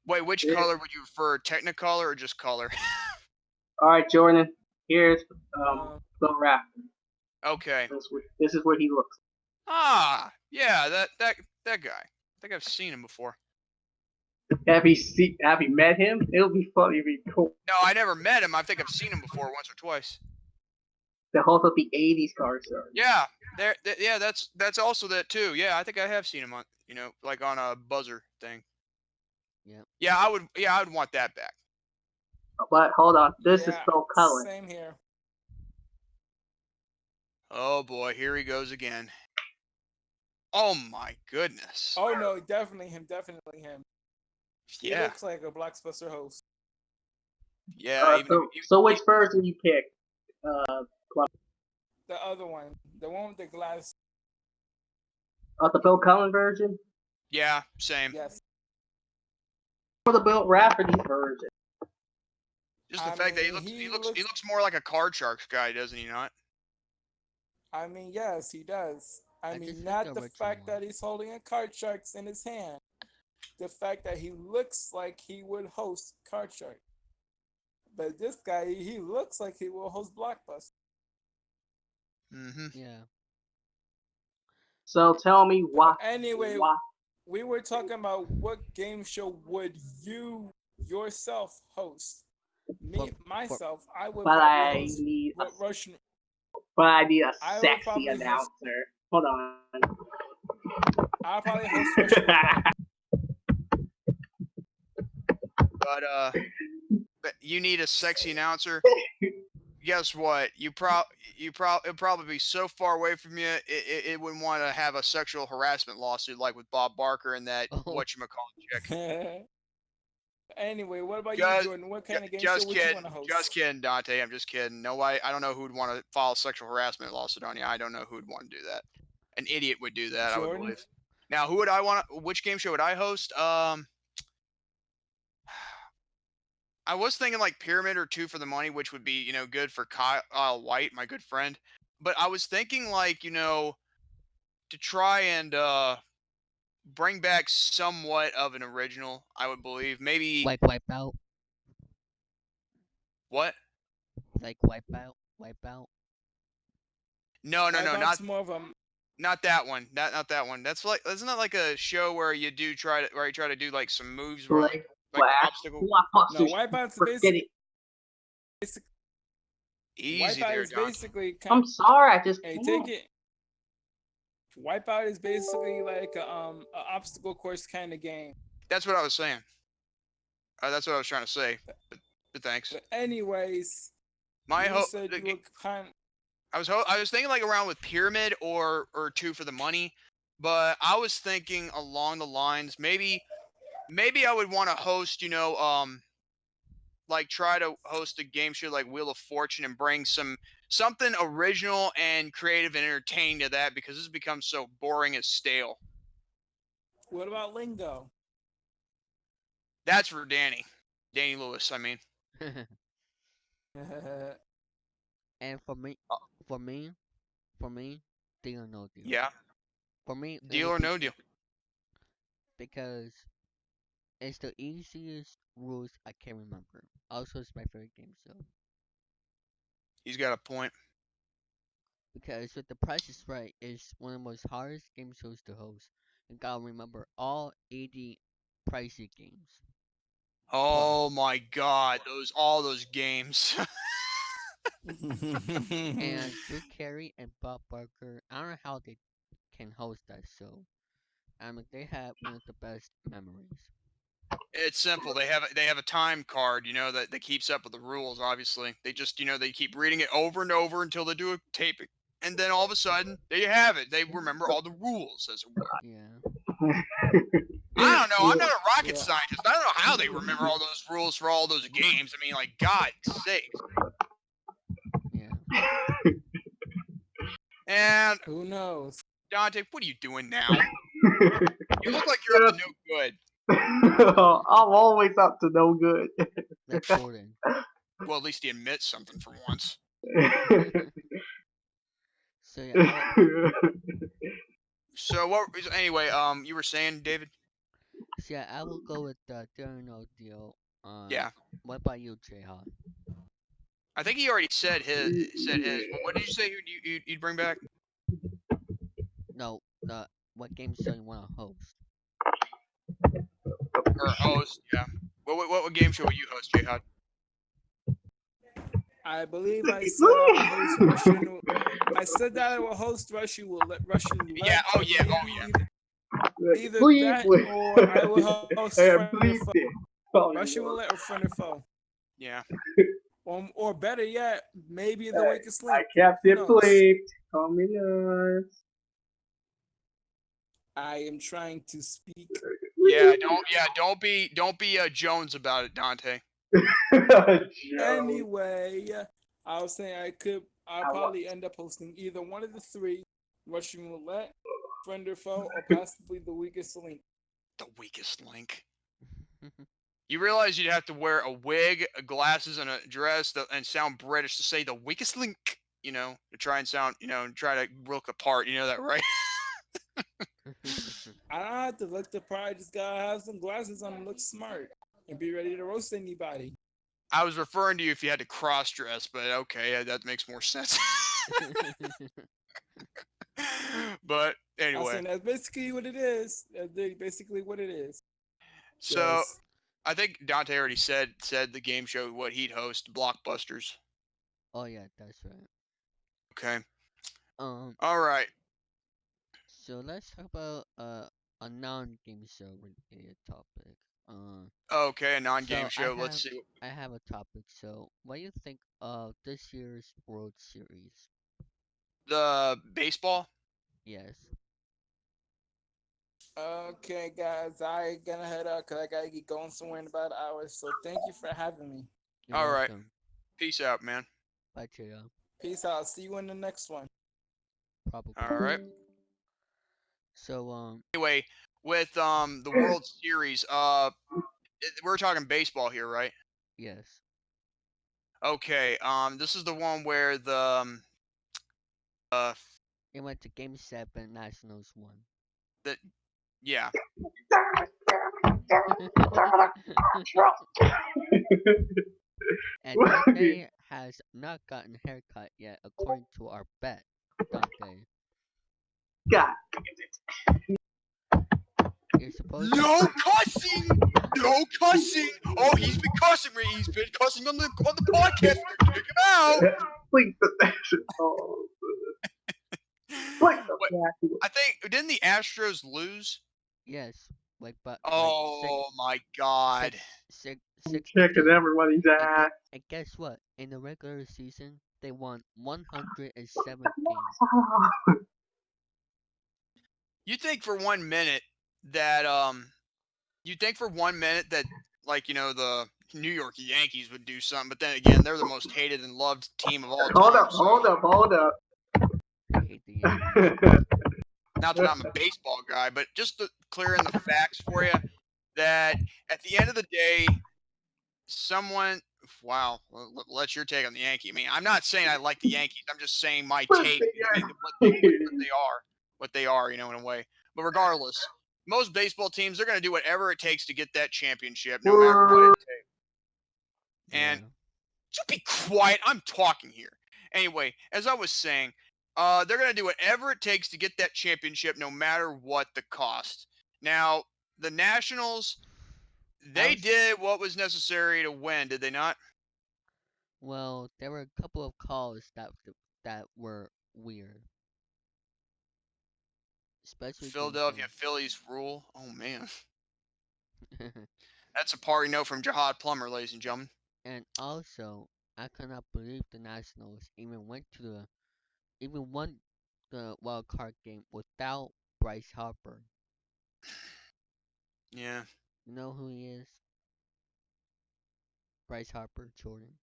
Wait, which color would you prefer, Technicolor or just color? All right, Jordan. Here's the rat. Okay. This is what he looks. Ah, yeah, that guy. I think I've seen him before. Have you met him? It'll be funny if he cool. No, I never met him. I think I've seen him before once or twice. The host of the '80s car series. Yeah, yeah, that's also that too. Yeah, I think I have seen him on, like on a buzzer thing. Yeah. Yeah, I would want that back. But hold on, this is Yeah, Bill Cullen. Same here. Oh boy, here he goes again. Oh my goodness. Oh no, definitely him. He Yeah, looks like a Blockbuster host. yeah. So which version you pick? The other one, the one with the glass. The Bill Cullen version Yeah, same. Yes. or the Bill Rafferty version? Just the I fact that mean, he looks more like a Card Sharks guy, doesn't he not? I mean, yes, he does. I I mean, just not like the the fact original that he's holding a card sharks in his hand. The fact that he looks like he would host card shark. But this guy, he looks like he will host Blockbuster. Mm-hmm. Yeah. So tell me why. Anyway, we were talking about what game show would you yourself host. Myself, I would But probably I host need Russian. but I need a I would sexy probably host- announcer. Hold on. I'll probably host Russian. But you need a sexy announcer. Guess what? It'll probably be so far away from you, it wouldn't want to have a sexual harassment lawsuit like with Bob Barker and that Oh. whatchamacallit chick. Anyway, what about Just- you, Jordan? What kind of game Just show would you kidding. want to host? Just kidding, Dante. I'm just kidding. No, I don't know who'd want to file a sexual harassment lawsuit on you. I don't know who'd want to do that. An idiot would do that, I would Jordan? believe. Now, who would I want? Which game show would I host? I was thinking like Pyramid or Two for the Money, which would be, good for Kyle White, my good friend. But I was thinking like, to try and bring back somewhat of an original, I would believe. Maybe Like Wipeout. what? Like Wipeout. Wipeout. No, That's more of a. not that one. Not that one. That's like, isn't that like a show where you try to do like some moves where like obstacle? No, Wipeout's Forget basically. it. Easy Wipeout there, is John. basically. I'm sorry, I just Hey, can't. take it. Wipeout is basically like a obstacle course kind of game. That's what I was saying. That's what I was trying to say. But thanks. But anyways, My you hope. said you were kind. I was thinking like around with Pyramid or Two for the Money, but I was thinking along the lines maybe I would want to host, like try to host a game show like Wheel of Fortune and bring something original and creative and entertaining to that because this has become so boring and stale. What about Lingo? That's for Danny Lewis. I mean, And for me, for me, deal or no deal. Yeah, For me, it deal would or be no deal. because it's the easiest rules I can remember. Also, it's my favorite game show He's got a point. because with The Price is Right, it's one of the most hardest game shows to host. You gotta remember all 80 pricey games. Oh Plus, my God, all those games. and Drew Carey and Bob Barker, I don't know how they can host that show. I mean, they have one of the best memories. It's simple. They have a time card, that keeps up with the rules. Obviously, they just they keep reading it over and over until they do a taping, and then all of a sudden there you have it. They remember all the rules, as it were. Yeah. I don't know. I'm not a rocket Yeah. scientist. I don't know how they remember all those rules for all those games. I mean, like, God's sakes. Yeah. And Who knows? Dante, what are you doing now? You look like you're up to no good. I'm always up to no good. That's Jordan. Well, at least he admits something for once. So yeah, So anyway, you were saying, David? I will go with the deal or no deal. Yeah. What about you, Jayhan? I think he already said his. What did you say you'd bring back? No, the what game show you want to host? Or host, yeah. What game show will you host, Jihad? I believe I said I will host Russian. I said that I will host Russian. Will let Russian. Yeah. Oh yeah. Oh yeah. Either Please, that please. or I will host friend or Please, foe. Russian roulette or friend or foe. Yeah. Or better yet, maybe the weakest link. I kept Who it knows? played. Call me nuts. I am trying to speak. Yeah. Don't be Jones about it, Dante. Anyway, I was saying I'll probably end up hosting either one of the three: Russian roulette, friend or foe, or possibly the weakest link. The weakest link. You realize you'd have to wear a wig, glasses, and a dress and sound British to say the weakest link. To try and sound, try to look apart. You know that, right? I don't have to look the part. I just gotta have some glasses on and look smart and be ready to roast anybody. I was referring to you if you had to cross dress, but okay, that makes more sense. But I'm anyway, saying that's basically what it is. That's basically what it is. so Yes. I think Dante already said the game show what he'd host, Blockbusters. Oh yeah, that's right. Okay. Um, All right. so let's talk about a non-game show related topic. Okay, a non-game So show. Let's see. I have a topic. So what do you think of this year's World Series? The baseball. Yes. Okay, guys, I gonna head out because I gotta get going somewhere in about an hour. So thank you for having me. You're All right. welcome. Peace out, man. Bye, Cheerio. Peace out. See you in the next one. Probably. All right. So Anyway, with the World Series, we're talking baseball here, right? yes. Okay. This is the one where It went to Game 7. Nationals won. yeah. And Dante has not gotten a haircut yet, according to our bet. Dante, God. you're supposed to. No cussing! No cussing! Oh, he's been cussing me. He's been cussing on the podcast. Check him out. Please. Oh. What the Wait, I think didn't the Astros lose? Yes, like but Oh my God! six to checking 2. everybody's ass. And guess what? In the regular season, they won 107 games. You think for 1 minute that like the New York Yankees would do something, but then again they're the most hated and loved team of all time. Hold up. I hate the Yankees. Not that I'm a baseball guy, but just to clear in the facts for you, that at the end of the day, someone Wow. Well, what's your take on the Yankees? I mean, I'm not saying I like the Yankees. I'm just saying my But take. they I mean, what they are, in a way. But regardless, most baseball teams, they're going to do whatever it takes to get that championship, no matter what it takes. And Yeah. just be quiet. I'm talking here. Anyway, as I was saying, they're going to do whatever it takes to get that championship, no matter what the cost. Now, the Nationals, they did what was necessary to win, did they not? Well, there were a couple of calls that were weird, especially the Philadelphia Phillies rule. Oh man, that's a party note from Jahod Plummer, ladies and gentlemen. and also I cannot believe the Nationals even won the wild card game without Bryce Harper. Yeah, You know who he is? Bryce Harper, Jordan.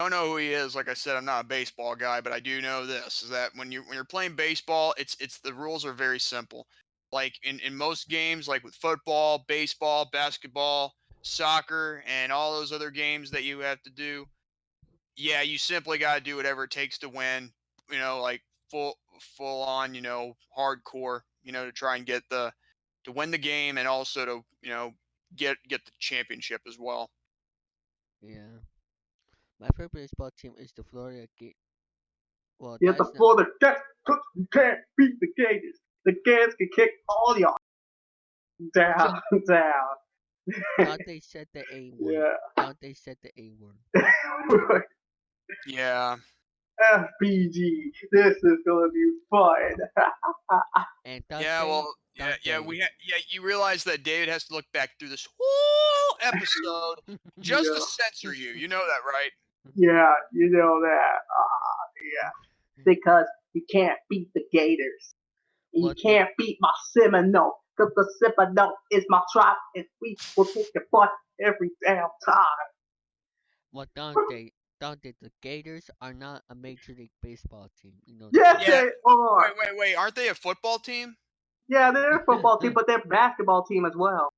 I don't know who he is. Like I said, I'm not a baseball guy, but I do know this: is that when you're playing baseball, it's the rules are very simple. Like in most games, like with football, baseball, basketball, soccer, and all those other games that you have to do, yeah, you simply got to do whatever it takes to win. Like full on, hardcore, to try and to win the game and also to get the championship as well. Yeah. My favorite baseball team is the Florida Gate. Well, Yeah, the that's not. Florida Gators. You can't beat the Gators. The Gators can kick all y'all down, down. Dontae said the A word. Yeah. Dontae said the A word. Yeah, FBG. This is gonna be fun. And yeah. Dontae, Well, yeah. Dontae. You realize that David has to look back through this whole episode just to Yeah. censor you. You know that, right? Yeah, you know that. Yeah. Because you can't beat the Gators. And you What the can't beat my Seminole. Because the Seminole is my tribe and we will kick your butt every damn time. what Dontae, the Gators are not a Major League Baseball team. You know that, Yes, right? Yeah. they are. Wait. Aren't they a football team? Yeah, they're a football team, but they're a basketball team as well.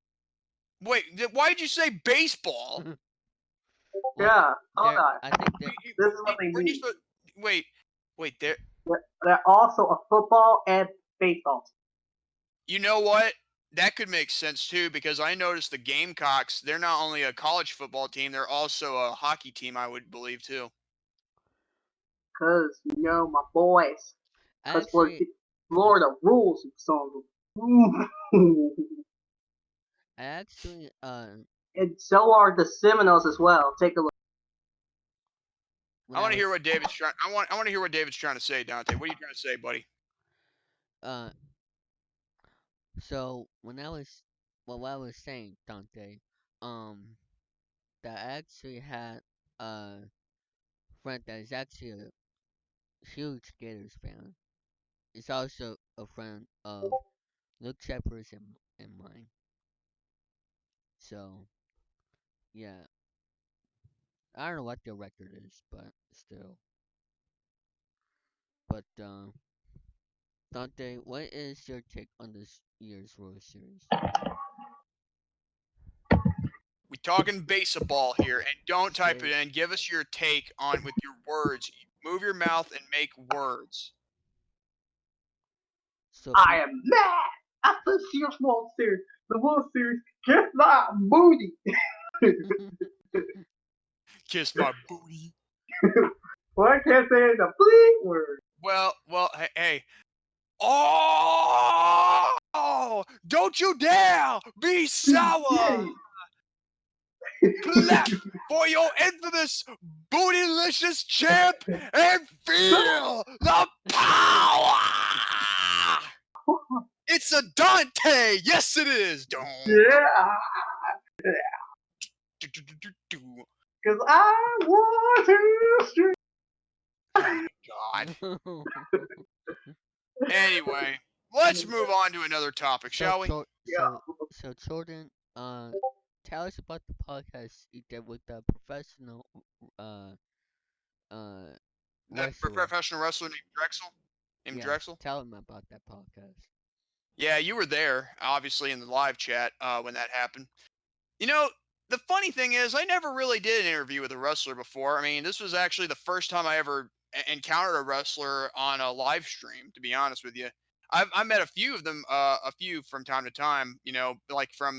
Wait, why did you say baseball? Well, Yeah, hold they're. on. I think they're. This is what they Weren't you mean. supposed? Wait. There. They're also a football and baseball team. You know what? That could make sense too because I noticed the Gamecocks. They're not only a college football team; they're also a hockey team. I would believe too. Because, my boys. Because for Actually, I, Florida rules some. I actually, And so are the Seminoles as well. Take a look. when I I want to hear was, what David's trying. I want to hear what David's trying to say, Dante. What are you trying to say, buddy? uh, so when I was, well, what I was saying, Dante, um, that I actually had a friend that is actually a huge Gators fan. It's also a friend of Luke Shepard's and mine. So yeah, I don't know what their record is, but still. But Dante, what is your take on this year's World Series? We talking baseball here, and don't type it Base. in. Give us your take on with your words. Move your mouth and make words. So I am mad at this year's World Series. The World Series kiss my booty. Kiss my booty. Well, I can't say the bleep word. Well, hey. Oh! Don't you dare be sour! Clap for your infamous bootylicious champ and feel the power! It's a Dante! Yes, it is! Yeah, because I want to stream. Oh my god. Anyway, let's move on to another topic, so shall we? Jor- so so Jordan, tell us about the podcast you did with the professional uh uh That wrestler. professional wrestler named Drexel. Named Yes, Drexel? tell him about that podcast. Yeah, you were there, obviously, in the live chat when that happened. You know, the funny thing is, I never really did an interview with a wrestler before. I mean, this was actually the first time I ever encountered a wrestler on a live stream. To be honest with you, I met a few of them, a few from time to time. You know, like from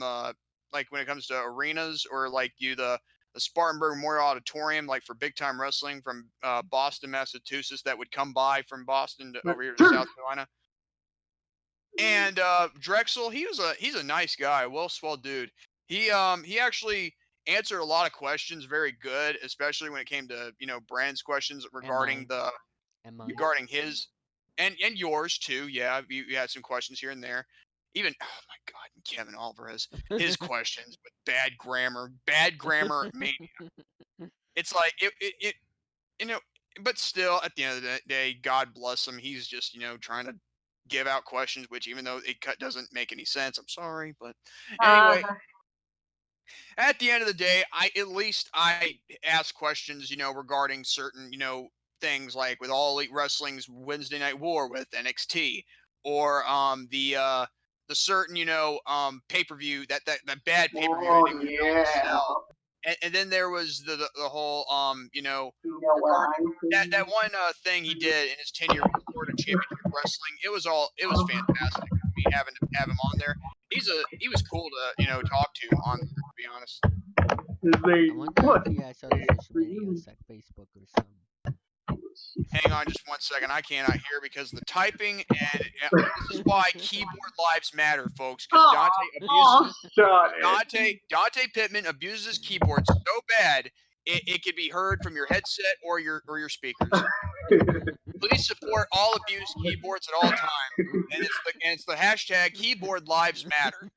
like when it comes to arenas or like the Spartanburg Memorial Auditorium, like for big time wrestling from Boston, Massachusetts, that would come by from Boston to over here to South Carolina. And Drexel, he's a nice guy, well swell dude. He actually answered a lot of questions very good, especially when it came to Brand's questions regarding and mine. regarding his and yours too. Yeah, you had some questions here and there. Even oh my God, Kevin Alvarez, his questions with bad grammar mania. It's like it you know, but still, at the end of the day, God bless him. He's just trying to give out questions, which even though doesn't make any sense, I'm sorry, but anyway, at the end of the day, I ask questions, regarding certain, things like with All Elite Wrestling's Wednesday Night War with NXT, or the certain, pay-per-view that bad pay-per-view Oh that he would always yeah. sell. And then there was the whole You know what regarding I'm that saying? one thing he did in his 10-year report of championship wrestling. It was fantastic. Me having to have him on there. He was cool to talk to on there, to be honest. I wonder if he has other social medias like Facebook or something. Hang on just one second. I cannot hear because of the typing, and this is why keyboard lives matter, folks. Because Dontae Pittman abuses his keyboard so bad it can be heard from your headset or your speakers. Please support all abused keyboards at all time, and it's the hashtag keyboard lives matter.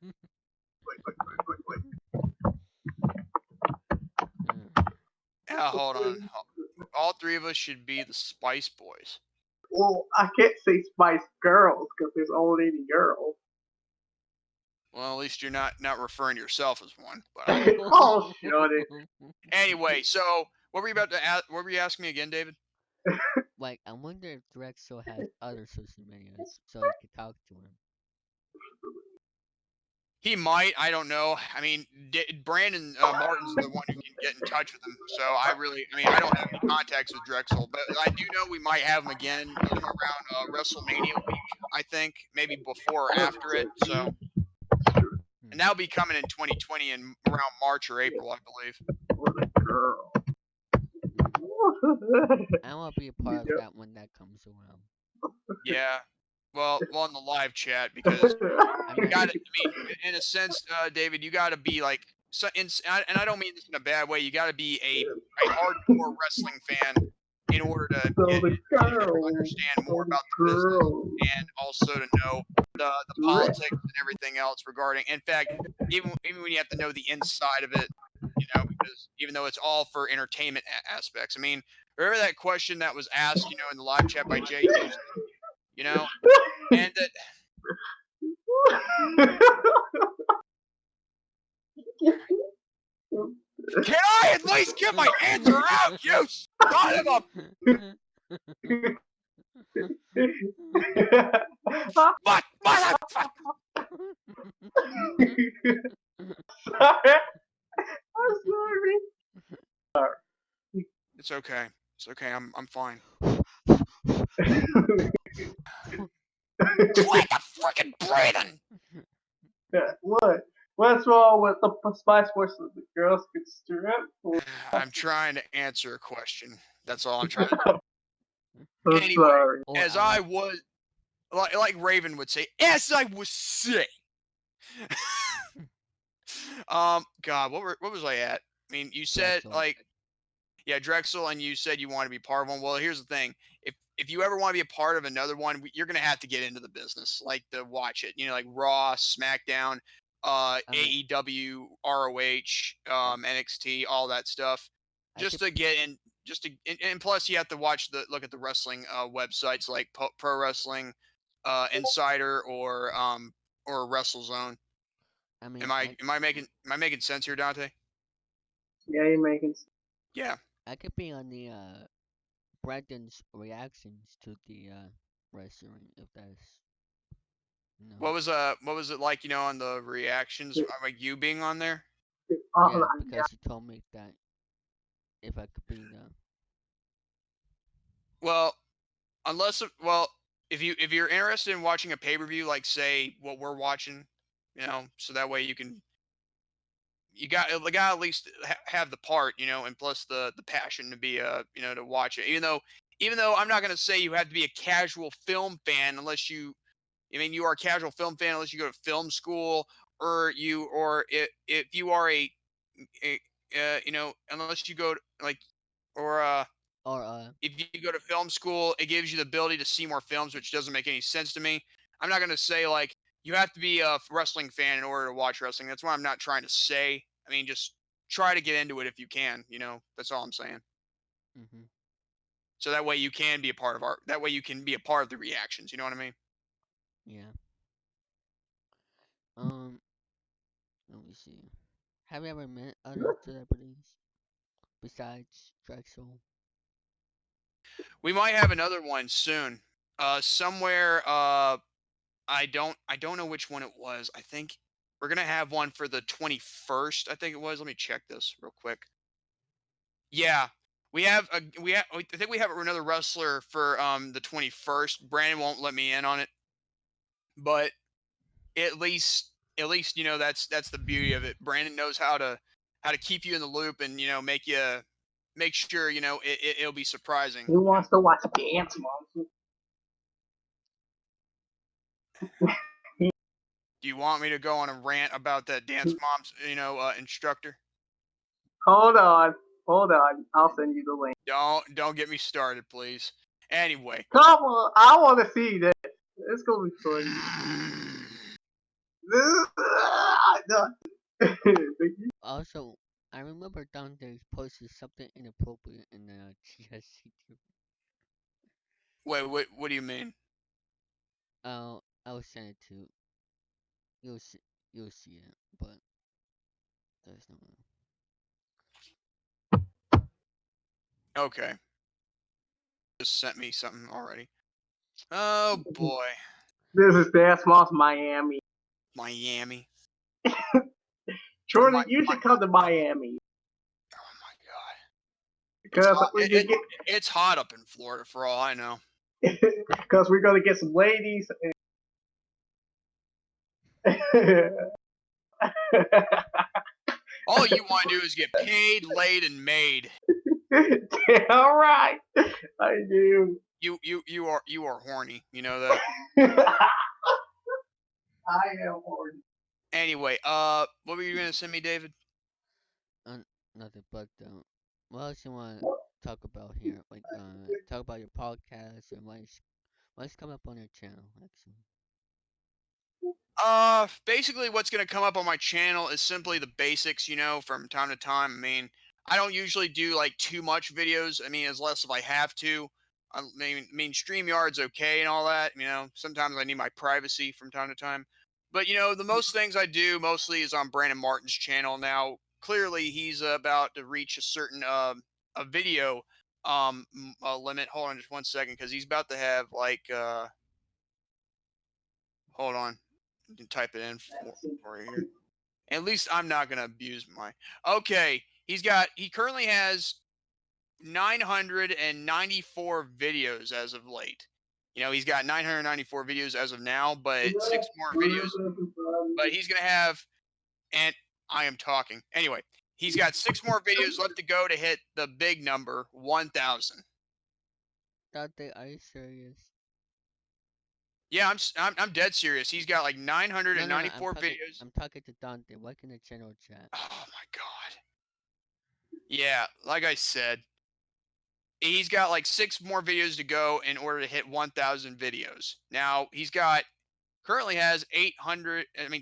Hold on. All three of us should be the Spice Boys. Well, I can't say Spice Girls because there's old lady girls. Well, at least you're not referring to yourself as one. But Oh, shut it. anyway, so what were you about to ask? What were you asking me again, David? Like, I wonder if Drexel has other social medias so you could talk to him. He might. I don't know. I mean, Brandon Martin's the one who can get in touch with him. So I don't have any contacts with Drexel, but I do know we might have him again around WrestleMania week. I think maybe before or after it. So, and that'll be coming in 2020 in around March or April, I believe. What a girl. I want to be a part of that when that comes around. Yeah. Well, on the live chat because you got to. I mean, in a sense, David, you got to be like, and I don't mean this in a bad way. You got to be a hardcore wrestling fan in order to understand more about the business and also to know the politics and everything else regarding. In fact, even when you have to know the inside of it, because even though it's all for entertainment aspects. I mean, remember that question that was asked, in the live chat by Jay Houston, and that. Can I at least get my answer out, you son of a motherfucker! Sorry. I'm sorry. It's okay. It's okay. I'm fine. Quit the freaking breathing! What? What's wrong with the Spice Force? The girls get strip? I'm trying to answer a question. That's all I'm trying to do. I'm Anyway, sorry. as I was, like Raven would say, as I was saying. God, what was I at? I mean, you said Drexel. Drexel, and you said you want to be part of one. Well, here's the thing: if you ever want to be a part of another one, you're gonna have to get into the business, like to watch it. Like Raw, SmackDown, AEW, ROH, NXT, all that stuff, just to get in. And plus you have to look at the wrestling websites like Pro Wrestling Insider or WrestleZone. I mean, Am I making sense here, Dontae? Yeah, you're making. Yeah. I could be on the Brandon's reactions to the wrestling if that's What was it like, on the reactions, like you being on there? Oh Yeah, my god. because you told me that if I could be the Well, if you're interested in watching a pay per view, like say what we're watching, so that way you got at least have the part, and plus the passion to be to watch it. Even though I'm not gonna say you have to be a casual film fan unless you, I mean, you are a casual film fan unless you go to film school, or if you are a unless you go to, like, or or if you go to film school, it gives you the ability to see more films, which doesn't make any sense to me. I'm not going to say like you have to be a wrestling fan in order to watch wrestling. That's what I'm not trying to say. I mean, just try to get into it if you can. That's all I'm saying. mhm, So that way you can be a part of our. That way you can be a part of the reactions. You know what I mean? yeah. Um, let me see. Have you ever met other celebrities besides Drexel? We might have another one soon. Somewhere. I don't know which one it was. I think we're gonna have one for the 21st. I think it was. Let me check this real quick. Yeah, I think we have another wrestler for the 21st. Brandon won't let me in on it, but at least that's the beauty of it. Brandon knows how to keep you in the loop and make sure it'll be surprising. Who wants to watch Dance Moms? Do you want me to go on a rant about that dance mom's instructor? Hold on. Hold on. I'll send you the link. Don't get me started, please. Anyway. Come on. I want to see this. It's going to be funny. Also, I remember Dontae posted something inappropriate in the GSC. Wait, what do you mean? I will send it to you'll see. You'll see it, but there's no. Okay. Just sent me something already. Oh boy. This is Dance Moms Miami. Miami. Jordan, you should come to Miami. Oh my god. It's Because hot. we can get. It's hot up in Florida for all I know. Because we're going to get some ladies. All you want to do is get paid, laid, and made. All right. I do. You are horny. You know that. I am horny. Anyway, what were you gonna send me, David? Nothing but what else you want to talk about here? Like talk about your podcast and what's coming up on your channel actually. Basically, what's gonna come up on my channel is simply the basics. From time to time. I mean, I don't usually do like too much videos. I mean, as less if I have to. I mean, StreamYard's okay and all that. Sometimes I need my privacy from time to time. But the most things I do mostly is on Brandon Martin's channel now. Clearly, he's about to reach a certain a video limit. Hold on just 1 second, because he's about to have like hold on, you can type it in for you here. At least I'm not gonna abuse my. Okay, he currently has 994 videos as of late. He's got 994 videos as of now, but six more videos. But he's gonna have, and I am talking anyway. He's got 6 more videos left to go to hit the big number 1,000. Dontae, are you serious? Yeah, I'm dead serious. He's got like No, no, no. 994 videos. I'm talking to Dontae. What in the channel chat? Oh my god. Yeah, like I said, he's got like 6 more videos to go in order to hit 1,000 videos. Now currently has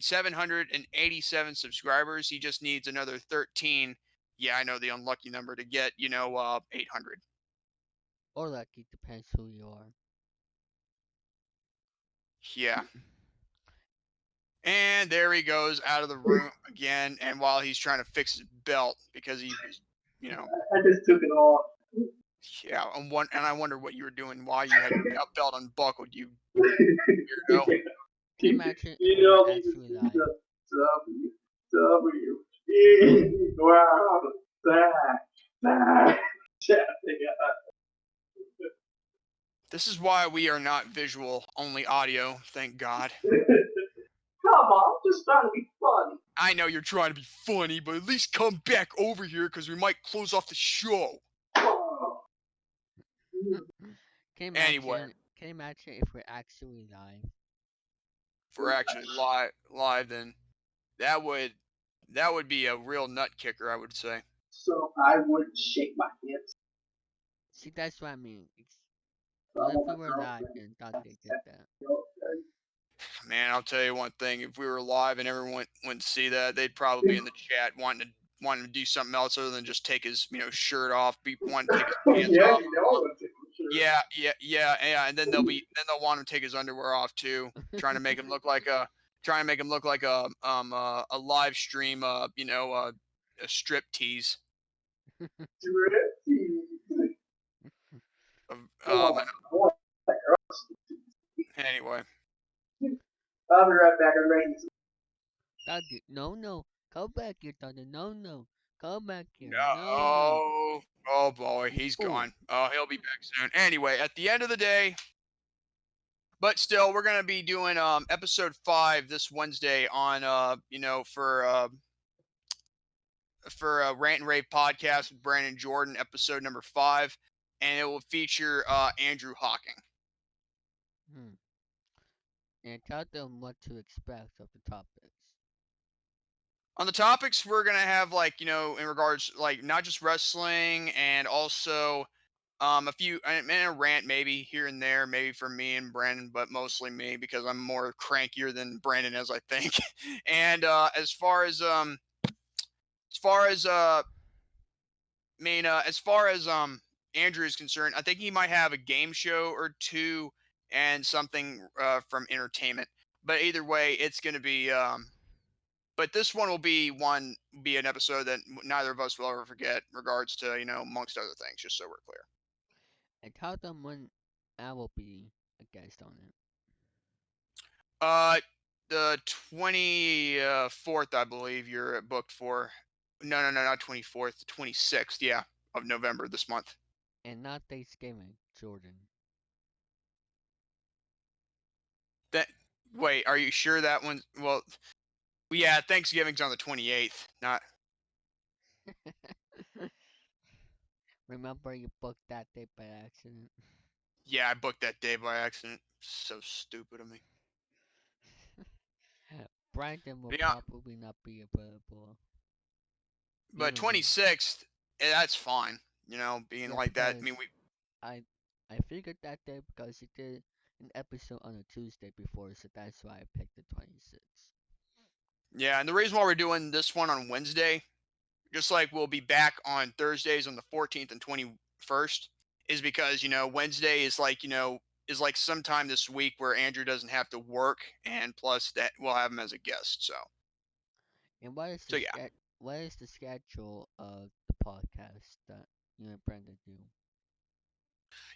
787 subscribers. He just needs another 13. Yeah, I know, the unlucky number to get 800. Or lucky, depends who you are. Yeah. And there he goes out of the room again. And while he's trying to fix his belt because he was, I just took it off. yeah. And I wonder what you were doing while you had your belt unbuckled, you weirdo. Can you imagine if we were actually live? W. Wow. This is why we are not visual, only audio, thank God. Come on, I'm just trying to be funny. I know you're trying to be funny, but at least come back over here because we might close off the show. Can you Anyway, imagine? Can you imagine if we're actually live? if we're actually live, then that would be a real nut kicker, I would say. So I would shake my hips. See, that's what I mean. What if we were live and thought they did that? Man, I'll tell you one thing: if we were live and everyone went to see that, they'd probably be in the chat wanting to do something else other than just take his shirt off, wanting to take his pants Yeah, off. you know what? Yeah, and then they'll want him to take his underwear off too, trying to make him look like a live stream a strip tease. Um, anyway, I'll be right back. I'm ready. Doggy, no. Come back here, Doggy. No. Come back here. yeah, No. oh boy, he's Ooh. gone. He'll be back soon. Anyway, at the end of the day, but still, we're gonna be doing episode 5 this Wednesday on for Rant and Rave podcast with Brandon Jordan, episode number 5, and it will feature Andrew Hawking. And tell them what to expect of the topics. On the topics, we're gonna have in regards not just wrestling and also a few and a rant maybe here and there, maybe from me and Brandon, but mostly me because I'm more crankier than Brandon is, I think. And as far as Andrew is concerned, I think he might have a game show or two and something from entertainment. But either way, it's going to be. But this one will be an episode that neither of us will ever forget, in regards to amongst other things. Just so we're clear. And tell them when I will be a guest on it. The 24th, I believe you're booked for. No, not 24th, 26th, yeah, of November this month. And not Thanksgiving, Jordan. Wait, are you sure that one? Well, yeah, Thanksgiving's on the 28th. Not. Remember, you booked that day by accident. Yeah, I booked that day by accident. So stupid of me. Brandon will Yeah, probably not be available. but Either way. 26th, that's fine. Being Yeah, like that. I mean, I figured that day because he did an episode on a Tuesday before, so that's why I picked the 26th. Yeah, and the reason why we're doing this one on Wednesday, just like we'll be back on Thursdays on the 14th and 21st, is because Wednesday is like sometime this week where Andrew doesn't have to work, and plus that we'll have him as a guest. So. And what is So the yeah. what is the schedule of the podcast that you and Brandon do?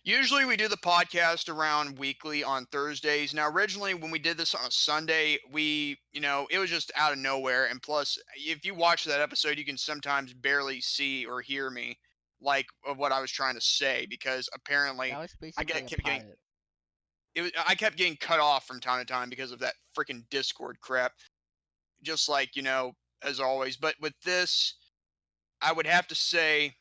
Usually we do the podcast around weekly on Thursdays. Now, originally when we did this on a Sunday, it was just out of nowhere. And plus, if you watch that episode, you can sometimes barely see or hear me, of what I was trying to say, because apparently That was basically a pilot. I kept getting cut off from time to time because of that freaking Discord crap. Just as always. But with this, I would have to say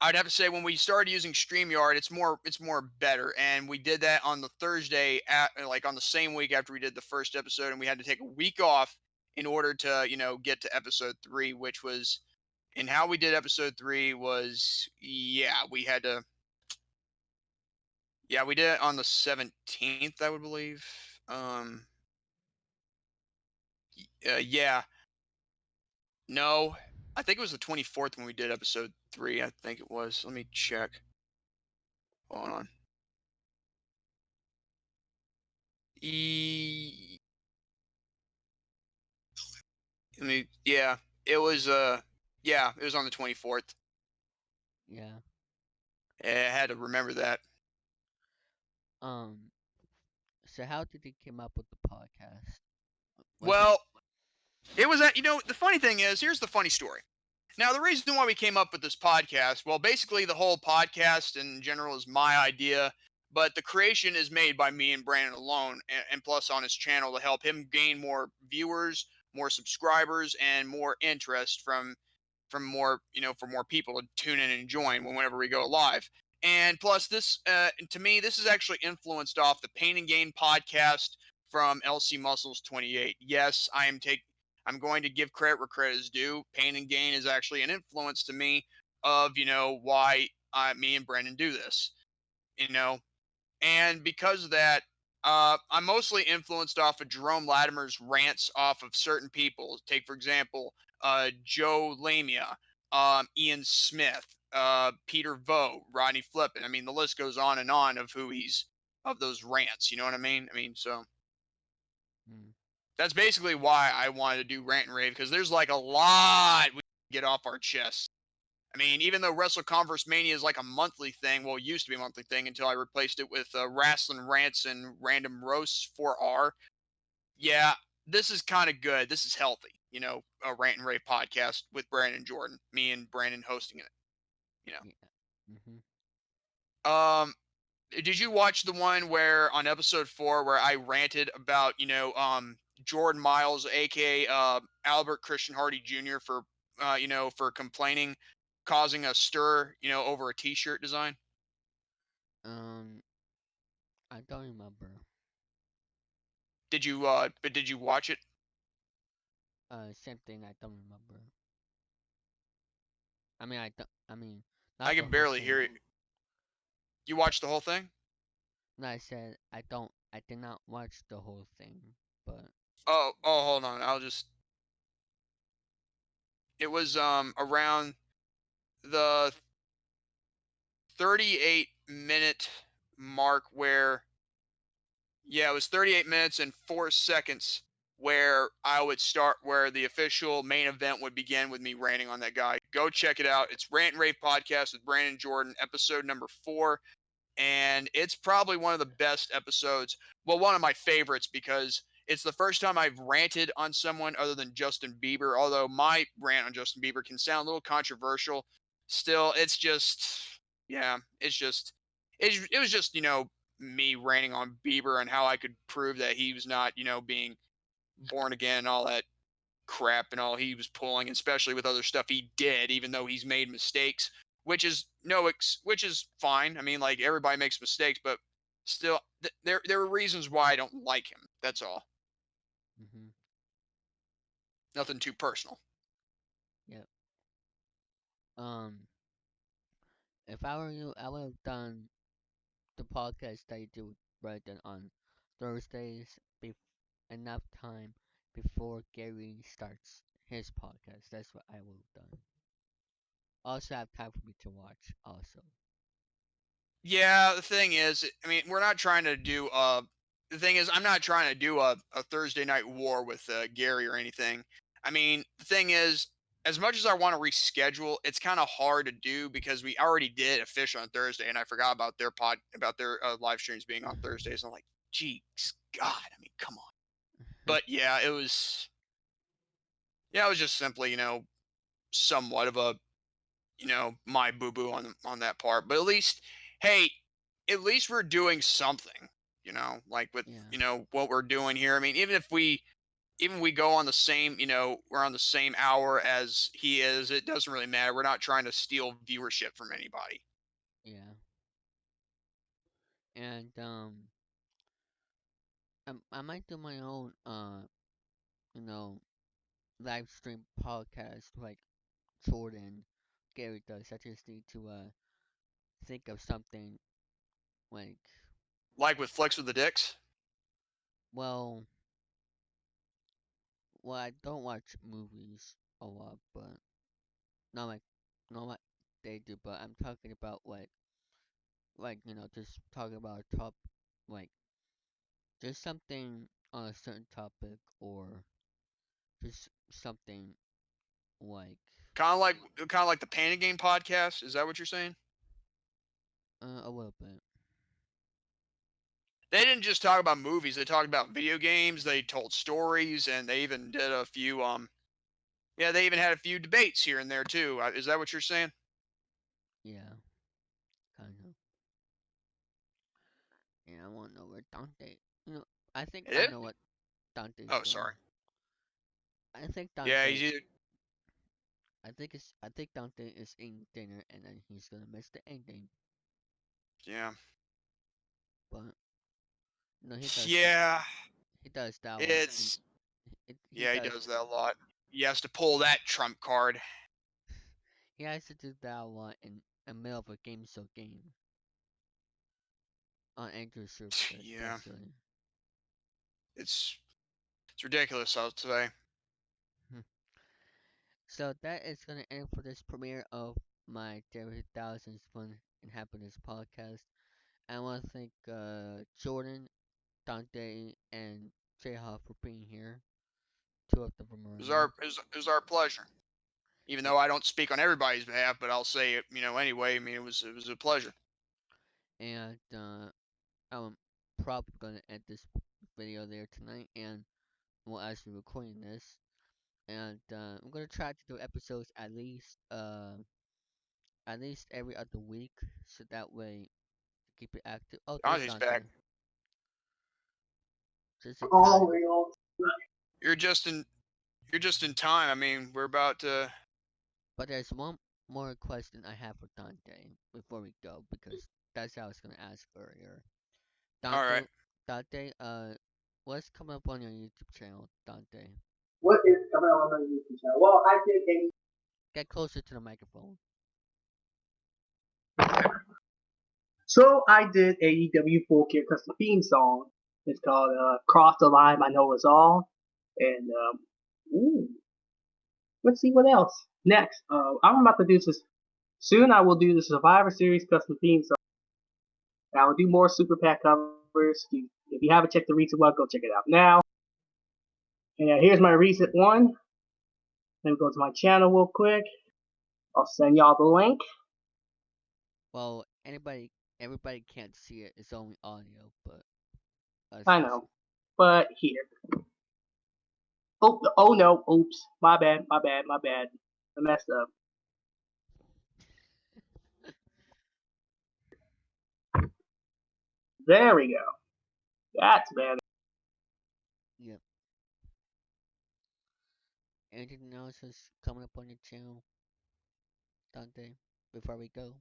when we started using StreamYard, it's more better. And we did that on the Thursday on the same week after we did the first episode, and we had to take a week off in order to, get to episode 3, which was, and how we did episode 3 was, we did it on the 17th, I would believe. Yeah. No, I think it was the 24th when we did episode 3. I think it was. Let me check. Hold on. Yeah, it was it was on the 24th. Yeah. I had to remember that. So how did he come up with the podcast? Well, It was at, the funny thing is, here's the funny story. Now, the reason why we came up with this podcast, well, basically the whole podcast in general is my idea, but the creation is made by me and Brandon alone, and plus on his channel to help him gain more viewers, more subscribers, and more interest from more, for more people to tune in and join whenever we go live. And plus, this to me, this is actually influenced off the Pain and Gain podcast from LC Muscles 28. Yes, I'm going to give credit where credit is due. Pain and Gain is actually an influence to me of, why me and Brendan do this, you know. And because of that, I'm mostly influenced off of Jerome Latimer's rants off of certain people. Take, for example, Joe Lamia, Ian Smith, Peter Vo, Rodney Flippin. I mean, the list goes on and on of of those rants. You know what I mean? So Mm. that's basically why I wanted to do Rant and Rave, because there's like a lot we get off our chests. I mean, even though Wrestle Converse Mania is like a monthly thing, well, it used to be a monthly thing until I replaced it with Wrestling Rants and Random Roasts 4R. Yeah, this is kind of good. This is healthy, a Rant and Rave podcast with Brandon Jordan, me and Brandon hosting it, you know. Yeah. Mhm. Did you watch the one where on episode 4 where I ranted about, Jordan Miles, aka Albert Christian Hardy Jr. For complaining, causing a stir, over a T-shirt design? Um, I don't remember. Did you watch it? Same thing. I don't remember. I mean, I don't. I mean, I not the can whole barely thing. hear it. You watched the whole thing? No, I said I don't. I did not watch the whole thing, but Hold on. It was around the 38-minute mark where, yeah, it was 38 minutes and 4 seconds where where the official main event would begin with me ranting on that guy. Go check it out. It's Rant and Rave Podcast with Brandon Jordan, episode number 4. And it's probably one of the best episodes. Well, one of my favorites, because it's the first time I've ranted on someone other than Justin Bieber. Although my rant on Justin Bieber can sound a little controversial, still, it's just, yeah, it was just, me ranting on Bieber and how I could prove that he was not, being born again and all that crap and all he was pulling, especially with other stuff he did, even though he's made mistakes, which is fine. I mean, like, everybody makes mistakes, but still, there are reasons why I don't like him. That's all. mhm. Nothing too personal. Yep. Um, if I were you, I would have done the podcast that you do right then on Thursdays, enough time before Gary starts his podcast. That's what I would have done. Also have time for me to watch. Also. Yeah, the thing is, I mean, we're not trying to do the thing is, I'm not trying to do a Thursday night war with Gary or anything. I mean, the thing is, as much as I want to reschedule, it's kind of hard to do because we already did a fish on Thursday, and I forgot about their live streams being on Thursdays. I'm like, geez, God, I mean, come on. But yeah, it was just simply, somewhat of a, my boo boo on that part. But at least, hey, at least we're doing something, like with, Yeah. what we're doing here. I mean, even we go on the same, we're on the same hour as he is, it doesn't really matter. We're not trying to steal viewership from anybody. Yeah. And I might do my own you know, live stream podcast like Jordan Gary does. I just need to think of something like, Like with Flex with the Dicks. well, I don't watch movies a lot, but not like they do. But I'm talking about just talking about a top, like just something on a certain topic, or just something like Kind of like the Panic Game podcast. Is that what you're saying? a little bit. They didn't just talk about movies. They talked about video games. They told stories, and they even did a few Yeah, they even had a few debates here and there too. Is that what you're saying? Yeah, kind of. And I want to know where Dante. You know, I think It I is? know what Dante's Oh, doing. sorry. I think Yeah, Dante. he's either. I think Dante is eating dinner and then he's gonna miss the ending. Yeah. But no, he does that. Yeah. He does that a lot. It's. He Yeah, he does. does that a lot. He has to pull that trump card. He has to do that a lot in the middle of a game show game on Andrew server Yeah. especially. It's. It's ridiculous, I'll say. So that is gonna end for this premiere of my David3000's Fun and Happiness podcast. I want to thank Jordan, Dante, and Jayha for being here. Two of them from earlier. It was our pleasure. Even Yeah, though I don't speak on everybody's behalf, but I'll say it, anyway. I mean, it was a pleasure. and I'm probably gonna end this video there tonight, and we'll actually recording this. And I'm gonna try to do episodes at least every other week, so that way to keep it active. Oh, there's Dontae's Dante. back. Just in Oh, time. real. You're just in. You're just in time. I mean, we're about to. But there's one more question I have for Dante before we go, because that's what I was gonna ask earlier. All Dante, right. Dante, what's coming up on your YouTube channel, Dante? What is coming on my YouTube channel? Well, I did a Get closer to the microphone. I did AEW Full Gear custom theme song. It's called "Cross the Line." I know it's all, and ooh, let's see what else next. I'm about to do this soon. I will do the Survivor Series custom theme song. I will do more Super Pack covers. If you haven't checked the recent one, go check it out now. And here's my recent one. Let me go to my channel real quick. I'll send y'all the link. Well, everybody can't see it. It's only audio, but us I can see. know, but here. Oh no, oops, my bad. I messed up. There we go. That's better. Yep. Anything else is coming up on your channel, Dante? Before we go.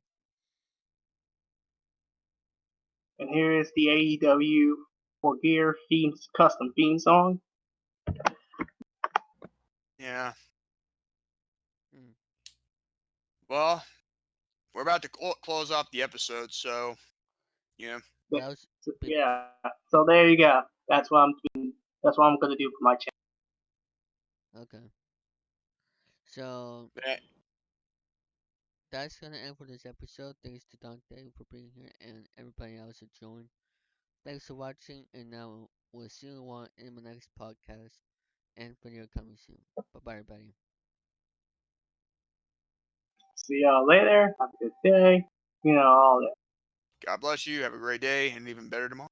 And here is the AEW for Gear themes custom theme song. Yeah. Hmm. Well, we're about to close off the episode, so yeah. That was big. Yeah. So there you go. That's what I'm doing. That's what I'm gonna do for my channel. Okay. So Eh, that's gonna end for this episode. Thanks to Dante for being here and everybody else that joined. Thanks for watching, and now we'll see you all in my next podcast and video coming soon. Bye bye, everybody. See y'all later. Have a good day. You know all that. God bless you. Have a great day and even better tomorrow.